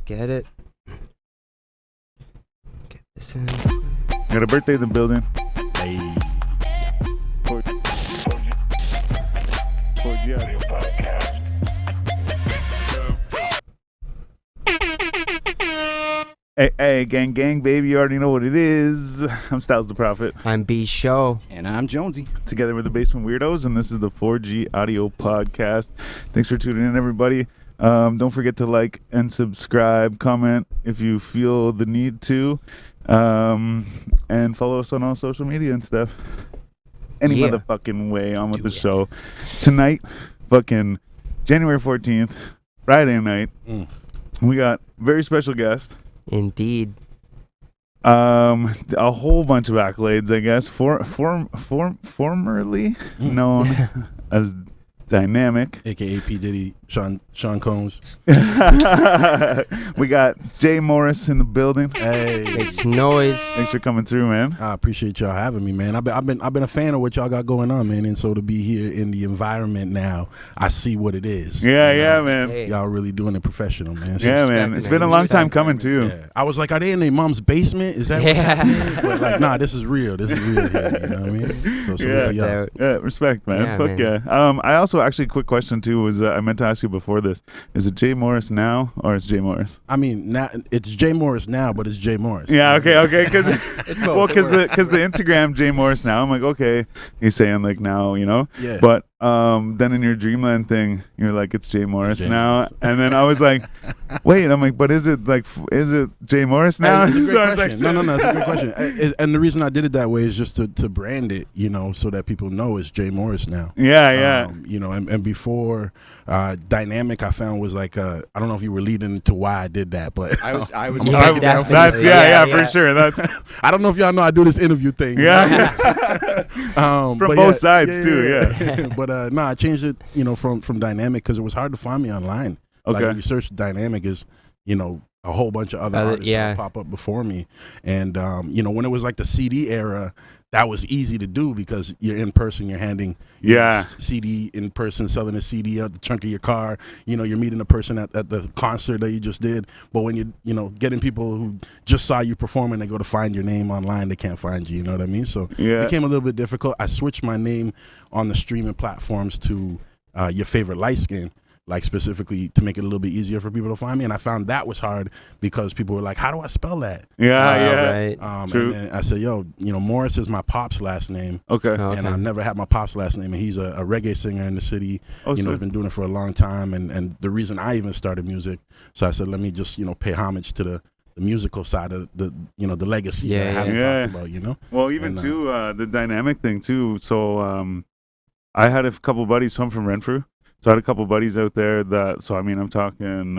get it. Get this in. Got a birthday in the building. Hey. 4G Audio Podcast. Hey, gang, baby, you already know what it is. I'm Styles the Prophet. I'm B Show. And I'm Jonesy. Together with the Basement Weirdos, and this is the 4G Audio Podcast. Thanks for tuning in, everybody. Don't forget to like and subscribe, comment if you feel the need to, and follow us on all social media and stuff. Any motherfucking way on with the show. Tonight, fucking January 14th, Friday night, we got a very special guest. Indeed. A whole bunch of accolades, I guess. Formerly known as Dynamic, aka P. Diddy, Sean Combs. We got Jay Morris in the building. Hey, Makes noise. Thanks for coming through, man. I appreciate y'all having me, man. I've been a fan of what y'all got going on, man. And so to be here in the environment now, I see what it is. Yeah, man. Hey. Y'all really doing it professional, man. So Yeah, man. It's been a long time coming too. yeah. I was like, are they in their mom's basement? Is that what's happening? But like, nah, this is real. This is real here. You know what I mean? So Yeah. to y'all. Yeah, respect, man. Yeah, Fuck man. yeah. I also actually, quick question too was I meant to ask you before this: is it Jay Morris now or is Jay Morris? I mean, now it's Jay Morris now, but it's Jay Morris. Yeah, okay, because It's both. well, because the Instagram Jay Morris now, I'm like, okay, he's saying like now, you know, Yeah. but then in your Dreamland thing, you're like, it's Jay Morris Jay now, Morris. and then I was like, wait, I'm like, but is it Jay Morris now? It's a great So I was like, question. No, it's a great question. And the reason I did it that way is just to brand it, you know, so that people know it's Jay Morris now. yeah. You know, and before Dynamic, I found was like, I don't know if you were leading to why I did that, but I was Yeah, gonna definitely. That's Yeah, for sure. That's I don't know if y'all know I do this interview thing. yeah. From both sides, too, yeah. But no, I changed it, you know, from Dynamic because it was hard to find me online. Like Okay. if you search Dynamic, is, you know, a whole bunch of other artists yeah. that pop up before me. And you know, when it was like the CD era, that was easy to do because you're in person, you're handing Yeah. CD in person, selling a CD out the trunk of your car. You know, you're meeting a person at the concert that you just did. But when you know, getting people who just saw you perform and they go to find your name online, they can't find you. You know what I mean? So Yeah. it became a little bit difficult. I switched my name on the streaming platforms to Your Favorite Light Skin, like specifically to make it a little bit easier for people to find me. And I found that was hard because people were like, how do I spell that? Yeah. Right. True. And then I said, yo, you know, Morris is my pop's last name. Okay. Oh. And Okay. I've never had my pop's last name. And he's a reggae singer in the city. Oh, You know, so- he's been doing it for a long time. And the reason I even started music. So I said, let me just, you know, pay homage to the musical side of the, you know, the legacy that I haven't Yeah. talked about, you know? Well, even And, too, the Dynamic thing too. So I had a couple buddies, some from Renfrew. So I had a couple buddies out there that, so I mean, I'm talking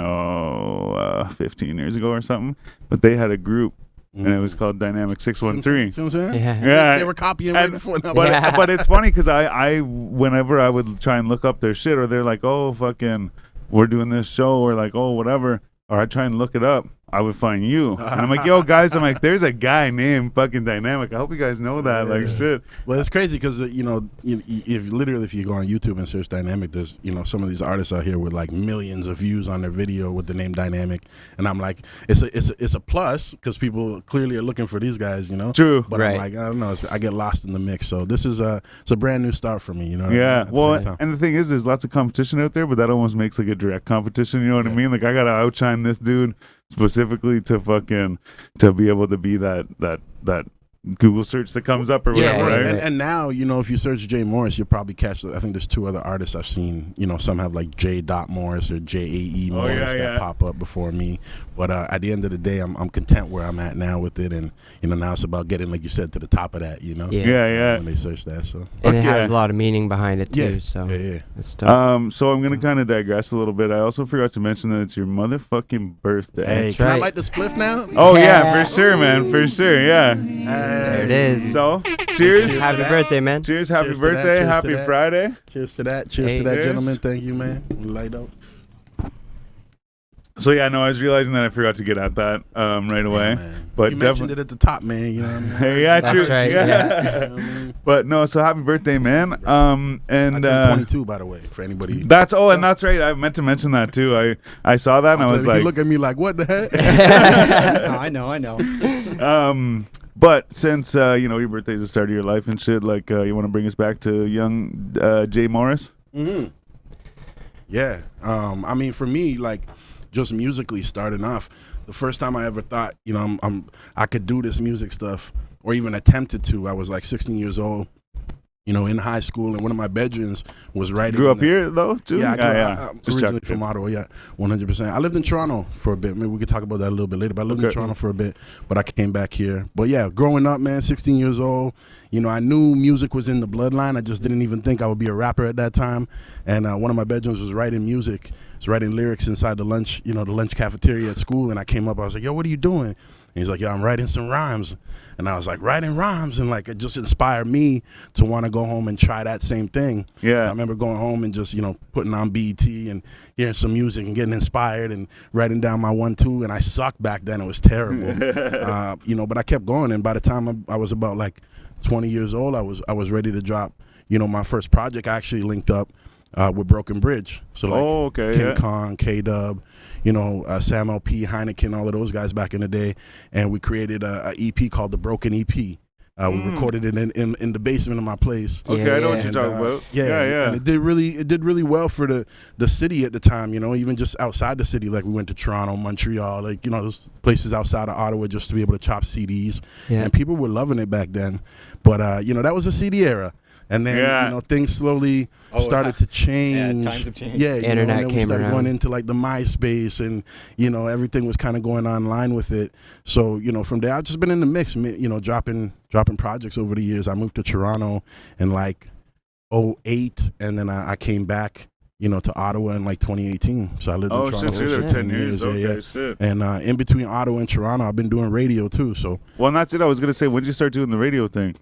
15 years ago or something, but they had a group and it was called Dynamic 613. See what I'm saying? Yeah. Yeah. They were copying right And- before that. But, Yeah. but it's funny because I whenever I would try and look up their shit, or they're like, oh, fucking, we're doing this show, or like, oh, whatever, or I try and look it up, I would find you. And I'm like, yo, guys, I'm like, there's a guy named fucking Dynamic. I hope you guys know that. Like, shit. Well, it's crazy because you know, if you go on YouTube and search Dynamic, there's, you know, some of these artists out here with like millions of views on their video with the name Dynamic, and I'm like, it's a plus because people clearly are looking for these guys, you know. True. But Right. I'm like, I don't know, I get lost in the mix. So this is it's a brand new start for me, you know. Yeah, At the well, same time. and the thing is, there's lots of competition out there, but that almost makes like a direct competition. You know what I mean? Like, I gotta outshine this dude specifically to be able to be that Google search that comes up or whatever, Yeah, right? And now, you know, if you search Jay Morris, you'll probably catch, I think there's two other artists I've seen, you know, some have like J. Morris or J.A.E. Morris that pop up before me. But at the end of the day, I'm content where I'm at now with it. And, you know, now it's about getting, like you said, to the top of that, you know? Yeah. When they search that, so. And it Okay. has a lot of meaning behind it too. Yeah. So Yeah. it's dope. So I'm gonna kind of digress a little bit. I also forgot to mention that it's your motherfucking birthday. Hey, That's can I right. light the spliff now? Oh yeah, Yeah. for sure, man, for sure, yeah. There it is. So, cheers, Happy birthday, man. cheers, happy Cheers to that, birthday, cheers to happy that. Friday. Cheers to that. Cheers Hey. to that, Cheers. gentlemen. Thank you, man. Light up. So yeah, no, I was realizing that I forgot to get at that right away. But you mentioned it at the top, man. You know what I mean? Yeah, That's true. right, Yeah. But no, so happy birthday, man. And I turned 22, by the way, for anybody. and that's right. I meant to mention that too. I saw that and I was like, you look at me like, what the heck? No, I know. But since your birthday's the start of your life and shit, like you want to bring us back to young Jay Morris? Mm-hmm. Yeah. I mean, for me, like, just musically starting off, the first time I ever thought, I could do this music stuff, or even attempted to, I was like 16 years old, in high school, and one of my bedrooms was right. Grew up here though, too. Yeah, I'm originally from Ottawa. 100%. I lived in Toronto for a bit. Maybe we could talk about that a little bit later. But I lived in Toronto for a bit, but I came back here. But yeah, growing up, man, 16 years old. I knew music was in the bloodline. I just didn't even think I would be a rapper at that time. And one of my bedrooms was writing music. I was writing lyrics inside the lunch cafeteria at school. And I came up. I was like, "Yo, what are you doing?" And he's like, "Yo, I'm writing some rhymes." And I was like, writing rhymes, and like it just inspired me to want to go home and try that same thing. Yeah. I remember going home and just putting on BET and hearing some music and getting inspired and writing down my 1-2. And I sucked back then; it was terrible. But I kept going, and by the time I was about like 20 years old, I was ready to drop my first project. I actually linked up with Broken Bridge. So like King Kong, K-Dub, Sam LP, Heineken, all of those guys back in the day. And we created a EP called The Broken EP. We recorded it in the basement of my place. Okay, I know what you're talking about. Yeah. And it did really well for the city at the time, even just outside the city. Like we went to Toronto, Montreal, like, those places outside of Ottawa just to be able to chop CDs. Yeah. And people were loving it back then. But, that was a CD era. And then, things slowly started to change. Yeah, times have changed. Yeah, Internet and then came we started around. going into like the MySpace, and everything was kind of going online with it. So from there, I've just been in the mix. Dropping projects over the years. I moved to Toronto in like 2008, and then I came back. To Ottawa in like 2018. So I lived in Toronto for for 10 years. Okay, shit. And in between Ottawa and Toronto, I've been doing radio too. So well, and that's it. I was gonna say, when did you start doing the radio thing?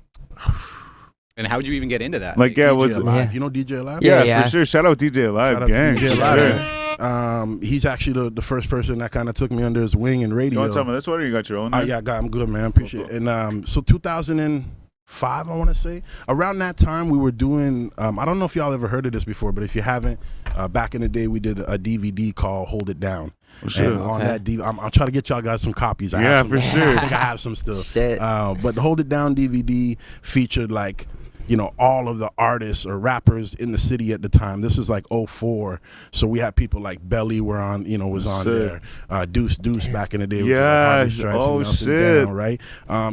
And how did you even get into that? DJ Alive. You know DJ Alive? Yeah, for sure. Shout out DJ Alive, Shout out gang. to DJ Alive. Sure. He's actually the first person that kind of took me under his wing in radio. You want some of this one, or you got your own? Yeah, I'm good, man. Appreciate it. And so 2005, I want to say, around that time we were doing. I don't know if y'all ever heard of this before, but if you haven't, back in the day we did a DVD called "Hold It Down." Sure. And on that DVD, I'll try to get y'all guys some copies. For sure. I think I have some still. Shit. But the "Hold It Down" DVD featured like all of the artists or rappers in the city at the time. This is like 2004. So we had people like Belly was on there. Deuce back in the day. Yeah. Oh, shit. Down, right?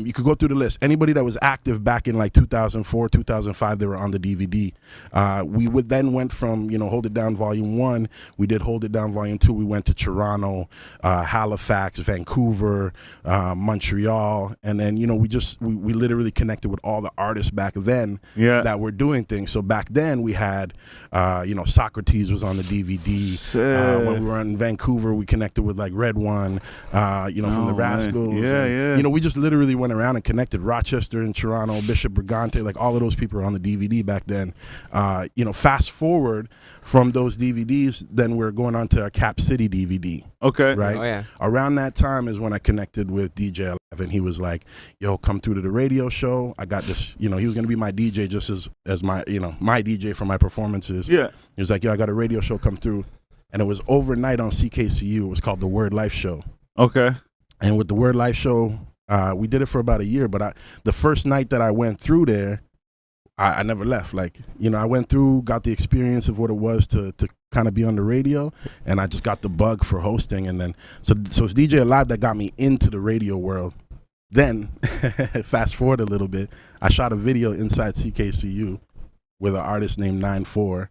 You could go through the list. Anybody that was active back in like 2004, 2005, they were on the DVD. We then went from, Hold It Down Volume 1. We did Hold It Down Volume 2. We went to Toronto, Halifax, Vancouver, Montreal. And then, we literally connected with all the artists back then. That were doing things. So back then we had, Socrates was on the DVD. When we were in Vancouver, we connected with like Red One, from the Rascals. And, we just literally went around and connected. Rochester and Toronto, Bishop Brigante, like all of those people were on the DVD back then. Fast forward from those DVDs, then we're going on to our Cap City DVD. Okay. Right. Oh, yeah. Around that time is when I connected with DJ Alive, and he was like, "Yo, come through to the radio show. I got this." He was gonna be my DJ just as my my DJ for my performances. Yeah. He was like, "Yo, I got a radio show. Come through," and it was overnight on CKCU. It was called the Word Life Show. Okay. And with the Word Life Show, we did it for about a year. But the first night that I went through there, I never left. Like, I went through, got the experience of what it was to kind of be on the radio, and I just got the bug for hosting. And then, so it's DJ Alive that got me into the radio world. Then, fast forward a little bit, I shot a video inside CKCU with an artist named 9-4.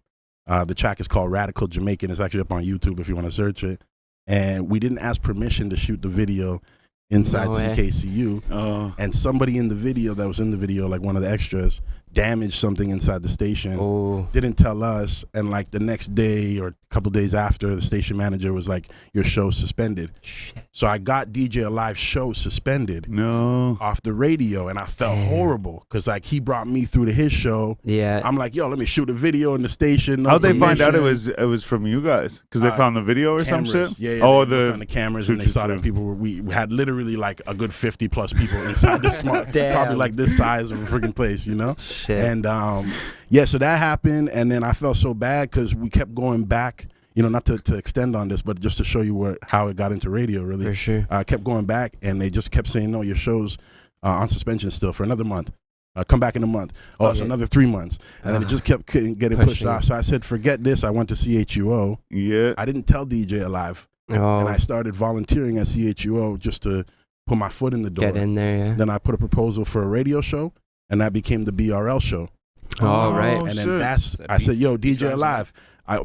The track is called Radical Jamaican. It's actually up on YouTube if you want to search it. And we didn't ask permission to shoot the video inside CKCU. Oh. And somebody in the video that was in the video, like one of the extras, damaged something inside the station. Oh. Didn't tell us, and like the next day or a couple days after, the station manager was like, "Your show's suspended." Shit. So I got DJ Alive's show suspended off the radio, and I felt horrible because like he brought me through to his show. Yeah. I'm like, "Yo, let me shoot a video in the station." How'd they find out it was from you guys? Because they found the video or cameras. some shit? Yeah, oh, they looked on the cameras and they saw that people were. We had literally like a good 50 plus people inside this small, probably like this size of a freaking place, you know. Shit. And yeah, so that happened, and then I felt so bad because we kept going back. You know, not to extend on this, but just to show you how it got into radio, really. For sure. I kept going back, and they just kept saying, "No, your show's on suspension still for another month. Come back in a month. Oh, it's another 3 months." And then it just kept getting pushed off. So I said, forget this. I went to CHUO. Yeah. I didn't tell DJ Alive. Oh. And I started volunteering at CHUO just to put my foot in the door. Get in there, yeah. Then I put a proposal for a radio show, and that became the BRL show. Oh, right. And then I said, "Yo, DJ Alive."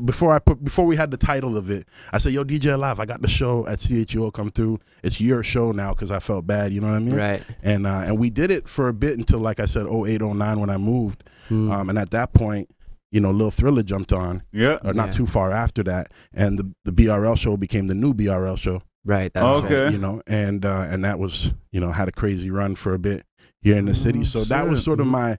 Before we had the title of it, I said, "Yo, DJ Alive, I got the show at CHUO come through. It's your show now," because I felt bad, you know what I mean? Right. And we did it for a bit until, like I said, 08, 09 when I moved. And at that point, you know, Lil Thriller jumped on. Yeah. Or not too far after that, and the BRL show became the new BRL show. Right. That's okay. right. You know, and that was, you know, had a crazy run for a bit here in the city. So that was sort of my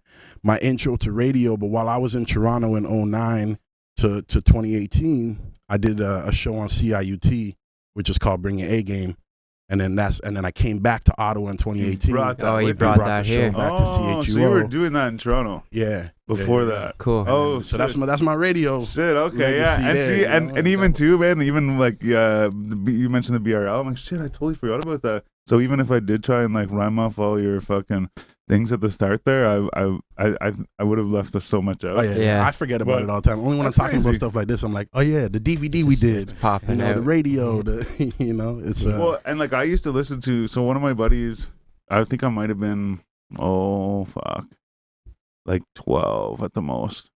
intro to radio. But while I was in Toronto in 09 to 2018, I did a show on CIUT, which is called Bring Your A Game. And then I came back to Ottawa in 2018. You brought that the here. show back to CHUO. So you were doing that in Toronto. Yeah. Before that. Cool. Oh, so that's my radio. Shit. Okay. legacy Yeah. And there, see, you know, and even too, man. Even like you mentioned the BRL. I'm like, shit. I totally forgot about that. So even if I did try and like rhyme off all your fucking things at the start there, I would have left us so much out. Oh yeah. I forget about it all the time. Only when I'm talking about stuff like this, I'm like, oh yeah, the DVD we did, It's popping you know, out. the radio, the you know, it's well, and like I used to listen to. So one of my buddies, I think I might have been, like 12 at the most,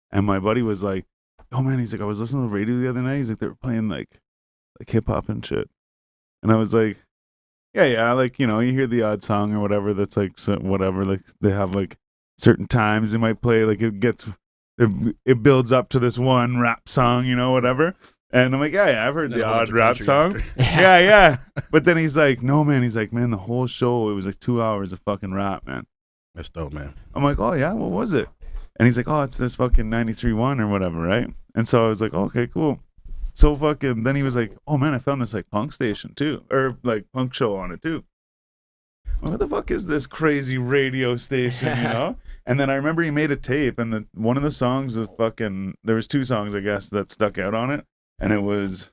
and my buddy was like, oh man, he's like, I was listening to the radio the other night. He's like, they were playing like hip hop and shit, and I was like, yeah, like, you know, you hear the odd song or whatever that's like whatever, like they have like certain times they might play, like it builds up to this one rap song, you know, whatever. And I'm like, yeah, I've heard the odd rap song. Yeah. But then he's like, no, man. He's like, man, the whole show, it was like 2 hours of fucking rap, man. that's dope, man. I'm like, oh, yeah, what was it? And he's like, oh, it's this fucking 93.1 or whatever, right? And so I was like, okay, cool. So fucking, then he was like, oh, man, I found this like punk station too, or like punk show on it too. What the fuck is this crazy radio station, you know? And then I remember he made a tape, and one of the songs is fucking, there was 2 songs, I guess, that stuck out on it. And it was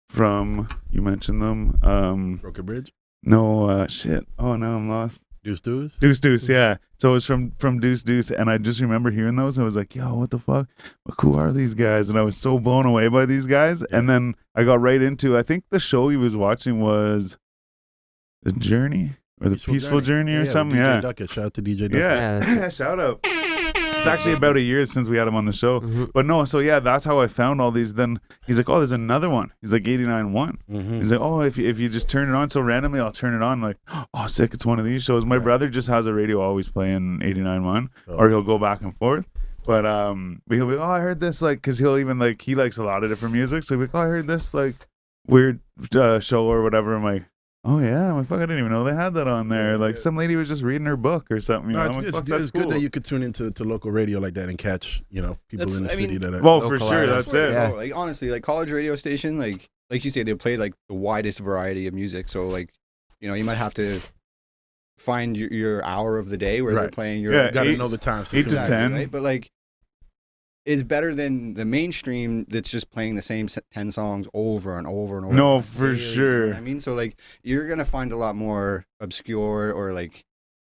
from, you mentioned them. Broken Bridge? No, shit. Oh, now I'm lost. Deuce, yeah. So it was from Deuce, and I just remember hearing those. I was like, yo, what the fuck? Who are these guys? And I was so blown away by these guys. Yeah. And then I got right into, I think the show he was watching was The Journey or The Peaceful Journey or something. DJ Yeah. Duckett. Shout out to DJ Duckett. Yeah, shout out. It's actually about a year since we had him on the show. Mm-hmm. But no, so yeah, that's how I found all these. Then he's like, oh, there's another one. He's like 89.1. Mm-hmm. He's like, oh, if you just turn it on so randomly, I'll turn it on. Like, oh, sick, it's one of these shows. My brother just has a radio always playing 89.1, or he'll go back and forth. But he'll be, oh, I heard this, like, because he'll even, like, he likes a lot of different music. So he'll be like, oh, I heard this, like, weird show or whatever. I'm like, oh yeah, I'm like, fuck, I didn't even know they had that on there. Like some lady was just reading her book or something. You know? It's good that you could tune into local radio like that and catch, you know, people in the city that are. Well, for sure, that's it. Yeah. Like honestly, like college radio station, like you say, they play like the widest variety of music. So like, you know, you might have to find your hour of the day where they're playing your. Yeah, you gotta know the time. 8 to 10, right? But like, it's better than the mainstream that's just playing the same 10 songs over and over and over. No, for sure. You know what I mean, so like you're gonna find a lot more obscure or like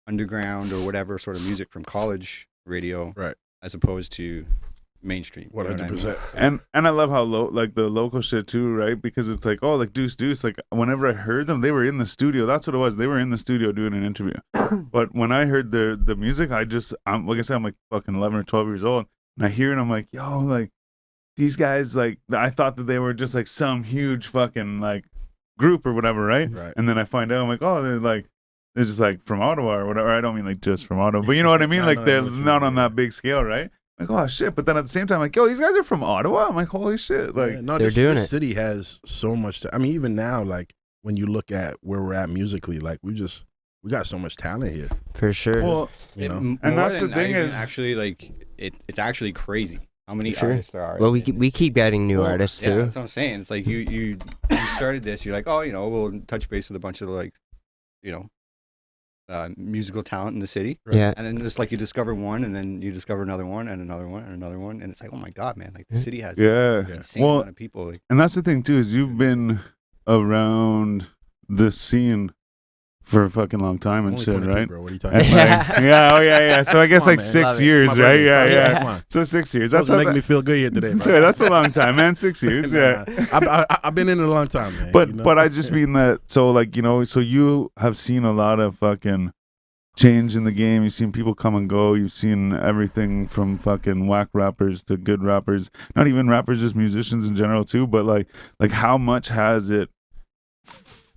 underground or whatever sort of music from college radio, right, as opposed to mainstream. 100%. And I love how like the local shit too, right? Because it's like, oh, like Deuce. Like whenever I heard them, they were in the studio. That's what it was. They were in the studio doing an interview. But when I heard the music, like I said, I'm like fucking 11 or 12 years old. And I hear it, I'm like, yo, like, these guys, like, I thought that they were just, like, some huge fucking, like, group or whatever, right? Right. And then I find out, I'm like, oh, they're, like, They're just like from Ottawa or whatever. I don't mean like just from Ottawa, but you know what I mean. No, Like no, I they're know what you not mean, on yeah. that big scale, right? Like, oh shit! But then at the same time, like, yo, these guys are from Ottawa. I'm like, holy shit! Like, Yeah, no, they're this, doing this it. city has so much. I mean, even now, like when you look at where we're at musically, like we got so much talent here. For sure. well, You know, And more that's the than thing I even is- actually like it's actually crazy how many For sure. artists there are. well, in we this- keep getting new Well, artists Yeah, too. that's what I'm saying. It's like you started this. You're like, oh, we'll touch base with a bunch of like, musical talent in the city, Yeah. and then just like you discover one, and then you discover another one, and another one, and another one, and it's like, oh my god, man! Like the city has yeah. an insane Well, amount of people. Like, and that's the thing too is you've been around the scene for a fucking long time I'm and only shit, 22, right? bro. What are you talking And about? like, yeah, oh yeah. So I guess Come on, like man. 6 Love it. years, It's my right? birthday. Yeah, Stop it. yeah. Come on. So 6 years. That's That's making me feel good here today, bro. That's a long time, man. 6 years, yeah. I've been in it a long time, man. But you know? but I just mean that. So like so you have seen a lot of fucking change in the game. You've seen people come and go. You've seen everything from fucking whack rappers to good rappers. Not even rappers, just musicians in general too. But like how much has it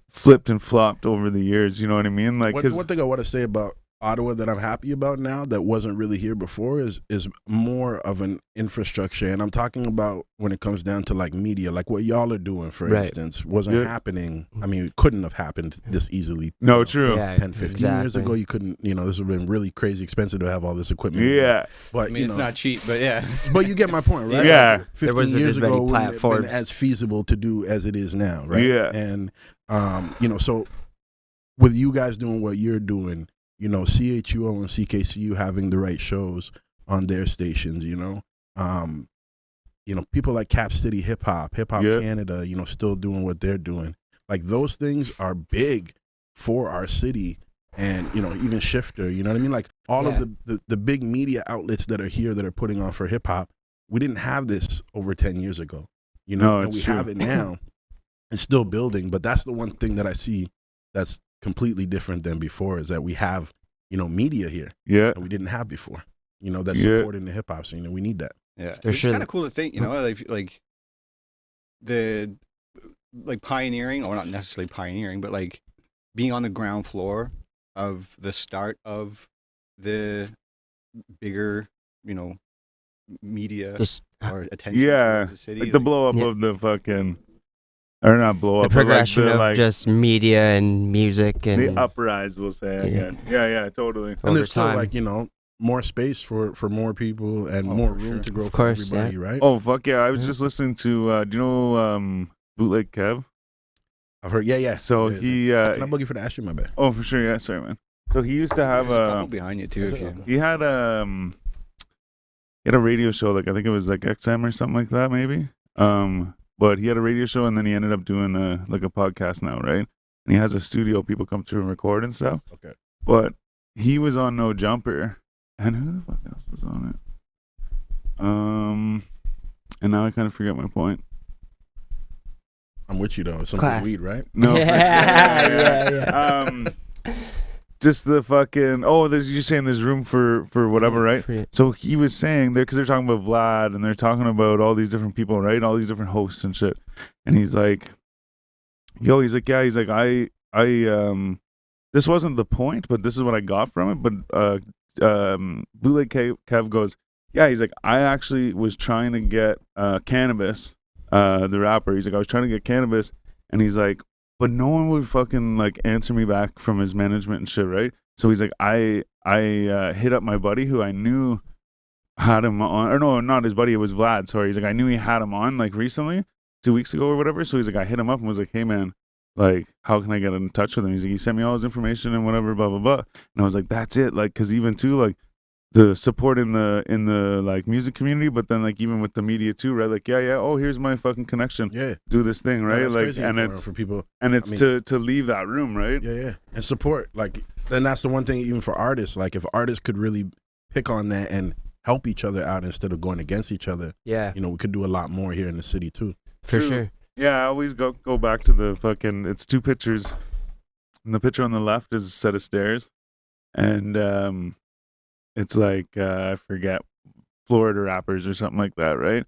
flipped and flopped over the years? You know what I mean? Like, one thing I want to say about Ottawa that I'm happy about now that wasn't really here before is more of an infrastructure, and I'm talking about when it comes down to like media, like what y'all are doing, for Right. instance, wasn't Yeah. happening. I mean, it couldn't have happened this easily. no, you know, true. Yeah, 10, 15 years exactly. ago, you couldn't. This would have been really crazy expensive to have all this equipment. Yeah. but I mean, it's not cheap, but yeah. But you get my point, right? Yeah. Like, 15 There wasn't years as many ago, it wouldn't have been platforms. as feasible to do as it is now, right? Yeah. And so with you guys doing what you're doing, CHUO and CKCU having the right shows on their stations, people like Cap City Hip Hop Yeah. Canada, still doing what they're doing. Like those things are big for our city. And even Shifter, you know what I mean? Like all Yeah. of the big media outlets that are here that are putting on for hip hop, we didn't have this over 10 years ago. No, and it's we true. have it now. It's still building, but that's the one thing that I see that's completely different than before is that we have, media here Yeah. that we didn't have before. That's Yeah. supporting the hip hop scene, and we need that. Yeah, For it's sure. kind of cool to think, like the pioneering, or not necessarily pioneering, but like being on the ground floor of the start of the bigger, media Just or attention Yeah. towards the city. Like the blow up Yeah. of the fucking, or not blow the up, but like progression the, of like, just media and music and the uprise, we'll say, I Yeah. guess. Yeah, totally. And over there's still time. more space for more people and Oh, more for room sure. to grow Of for course, everybody, right? Oh, fuck yeah. I was Yeah. just listening to, do you know Bootleg Kev? I've heard, yeah. So Yeah. he, Can I boogie for the Ashley, my bad? oh, for sure, yeah, sorry, man. So he used to have There's a couple behind you too. Is If it? you, Okay. he had a radio show, like I think it was like XM or something like that, maybe. But he had a radio show and then he ended up doing a podcast now, right? And he has a studio, people come through and record and stuff. Okay. But he was on No Jumper, and who the fuck else was on it? And now I kind of forget my point. I'm with you, though. It's some Class. good weed, right? No, Yeah. just the fucking. Oh, you're saying there's room for whatever, right? So he was saying there because they're talking about Vlad and they're talking about all these different people, right? All these different hosts and shit. And he's like, "Yo," he's like, "Yeah," he's like, "I this wasn't the point, but this is what I got from it." But Bootleg Kev goes, "Yeah," he's like, "I actually was trying to get Cannabis, the rapper. He's like, I was trying to get Cannabis, and he's like, but no one would fucking like answer me back from his management and shit, right? So he's like, I hit up my buddy who I knew had him on, or no, not his buddy, it was Vlad. Sorry, he's like, I knew he had him on like recently, 2 weeks ago or whatever. So he's like, I hit him up and was like, hey man, like, how can I get in touch with him? He's like, he sent me all his information and whatever, blah blah blah. And I was like, that's it, like, because even too, like, the support in the like music community, but then like even with the media too, right? Like, yeah, oh, here's my fucking connection. Yeah. Do this thing, right? That's like, crazy and important it's for people. and it's I mean- to leave that room, right? Yeah. And support. Like, then that's the one thing, even for artists. Like, if artists could really pick on that and help each other out instead of going against each other, Yeah, we could do a lot more here in the city too. for True. sure. Yeah, I always go back to the fucking. It's two pictures. And the picture on the left is a set of stairs, and it's like I forget, Florida rappers or something like that, right?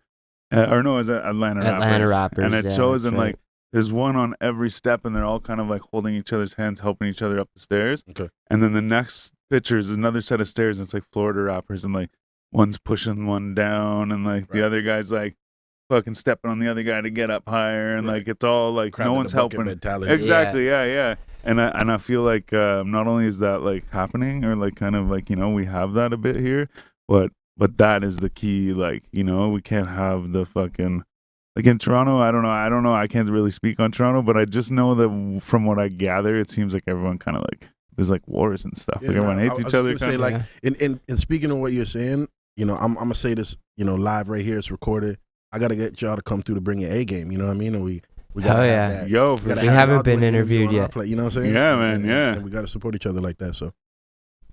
Or no, is it Atlanta rappers? Atlanta rappers, And it yeah, shows that's and right. like there's one on every step, and they're all kind of like holding each other's hands, helping each other up the stairs. Okay. And then the next picture is another set of stairs, and it's like Florida rappers, and like one's pushing one down, and like the other guy's like fucking stepping on the other guy to get up higher, and like it's all like Crab no in one's the bucket helping. mentality. Exactly, yeah. And I feel like not only is that like happening, or like kind of like, you know, we have that a bit here, but that is the key. Like, you know, we can't have the fucking, like in Toronto, I don't know, I can't really speak on Toronto, but I just know that from what I gather, it seems like everyone kind of like, there's like wars and stuff. Yeah, like everyone hates I was each other. just gonna say, like, in speaking of what you're saying, you know, I'm gonna say this, you know, live right here. It's recorded. I gotta get y'all to come through to bring your A game. You know what I mean? And we gotta have that. Yo, We haven't been interviewed yet. You know what I'm saying? Yeah, man. And we gotta support each other like that. So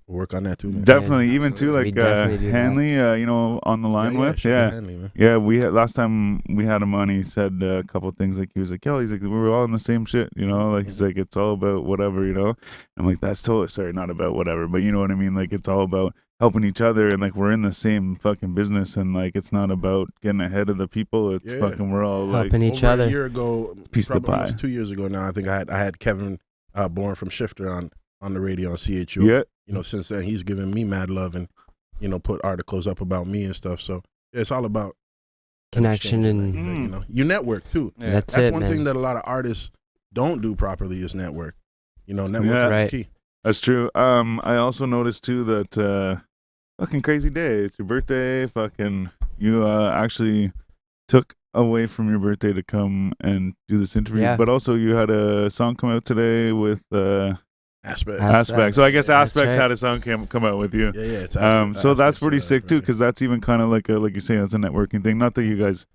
we'll work on that too, man. Definitely, Yeah, even too, like We definitely do Hanley, you know, on the line with, Hanley, man. yeah. We had, last time we had him on, he said a couple of things. Like he was like, "Yo," he's like, "we were all in the same shit," you know. Like he's like, "It's all about whatever," you know. I'm like, "That's totally sorry, not about whatever, but you know what I mean. Like it's all about helping each other, and like we're in the same fucking business, and like it's not about getting ahead of the people. It's fucking we're all like helping each Over other. A year ago, Piece of the probably pie. almost 2 years ago now, I think I had Kevin Bourne from Shifter on the radio on CHU. Yeah. You know, since then he's given me mad love and, you know, put articles up about me and stuff. So yeah, it's all about Connection and you know, you network too. Yeah. that's That's it, one man. thing that a lot of artists don't do properly is network. You know, network Yeah. is Right. key. That's true. I also noticed too that fucking crazy day. It's your birthday. Fucking you actually took away from your birthday to come and do this interview. Yeah. But also you had a song come out today with Aspect. Aspect. So I guess That's Aspects right. had a song come out with you. Yeah, it's So Aspects, that's pretty sick too, right. because that's even kind of like like you're saying, that's a networking thing. Not that you guys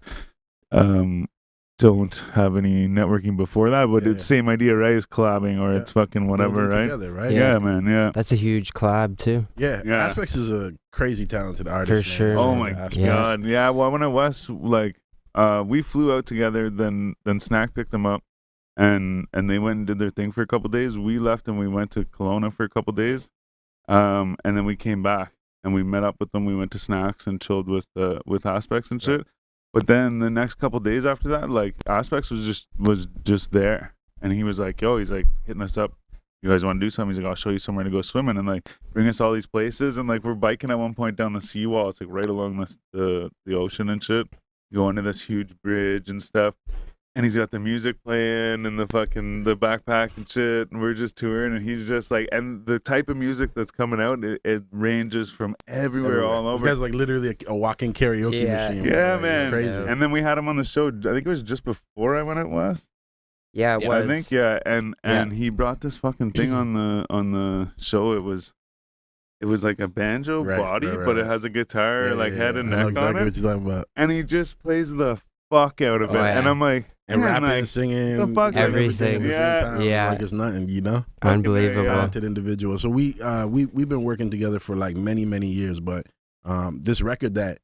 don't have any networking before that, but Yeah, it's same idea, right? It's collabing or Yeah. it's fucking whatever, Building right? Together, right? Yeah, man. Yeah. That's a huge collab too. Yeah. Yeah. Aspects is a crazy talented artist. For man. sure. Oh Yeah. my Aspects. god. Yeah. Well, when I was like, we flew out together. Then Snack picked them up, and they went and did their thing for a couple days. We left and we went to Kelowna for a couple days, and then we came back and we met up with them. We went to Snacks and chilled with Aspects and shit. But then the next couple days after that, like Aspects was just there, and he was like, "Yo," he's like hitting us up. "You guys want to do something?" He's like, "I'll show you somewhere to go swimming," and like bring us all these places. And like we're biking at one point down the seawall. It's like right along the ocean and shit. You go under this huge bridge and stuff. And he's got the music playing and the backpack and shit. And we're just touring, and he's just like, and the type of music that's coming out, it ranges from everywhere, all over. This guy's like literally a walking karaoke Yeah. machine. Yeah, Like, man. It's crazy. Yeah. And then we had him on the show. I think it was just before I went out west. Yeah, it Yeah, was. I think, yeah. And he brought this fucking thing on the show. It was like a banjo Right, body, right, but right. it has a guitar, Yeah, head and I know neck exactly on it. what you're talking about. And he just plays the fuck out of Oh, it. yeah. And I'm like, And man, rapping, like, singing, the fuck, doing everything. at the Yeah. same time. Yeah. Like it's nothing, you know? Unbelievable. Yeah. Talented individual. So we've been working together for like many years, but this record that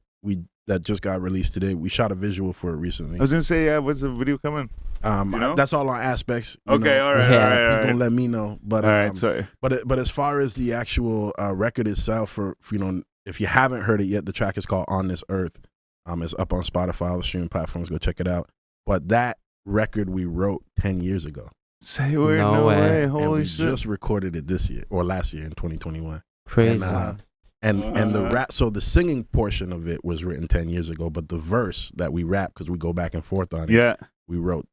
just got released today, we shot a visual for it recently. I was gonna say, yeah, what's the video coming? You know? That's all on Aspects. you Okay, know. all right, Yeah. all right, Please all right. don't let me know. But All right, sorry. but as far as the actual record itself, for you know, if you haven't heard it yet, the track is called "On This Earth." It's up on Spotify, all the streaming platforms. Go check it out. But that record we wrote 10 years ago, Say word, No no way. way. and Holy we shit. just recorded it this year or last year in 2021. Crazy. And the rap, so the singing portion of it was written 10 years ago, but the verse that we rap, because we go back and forth on it, Yeah. we wrote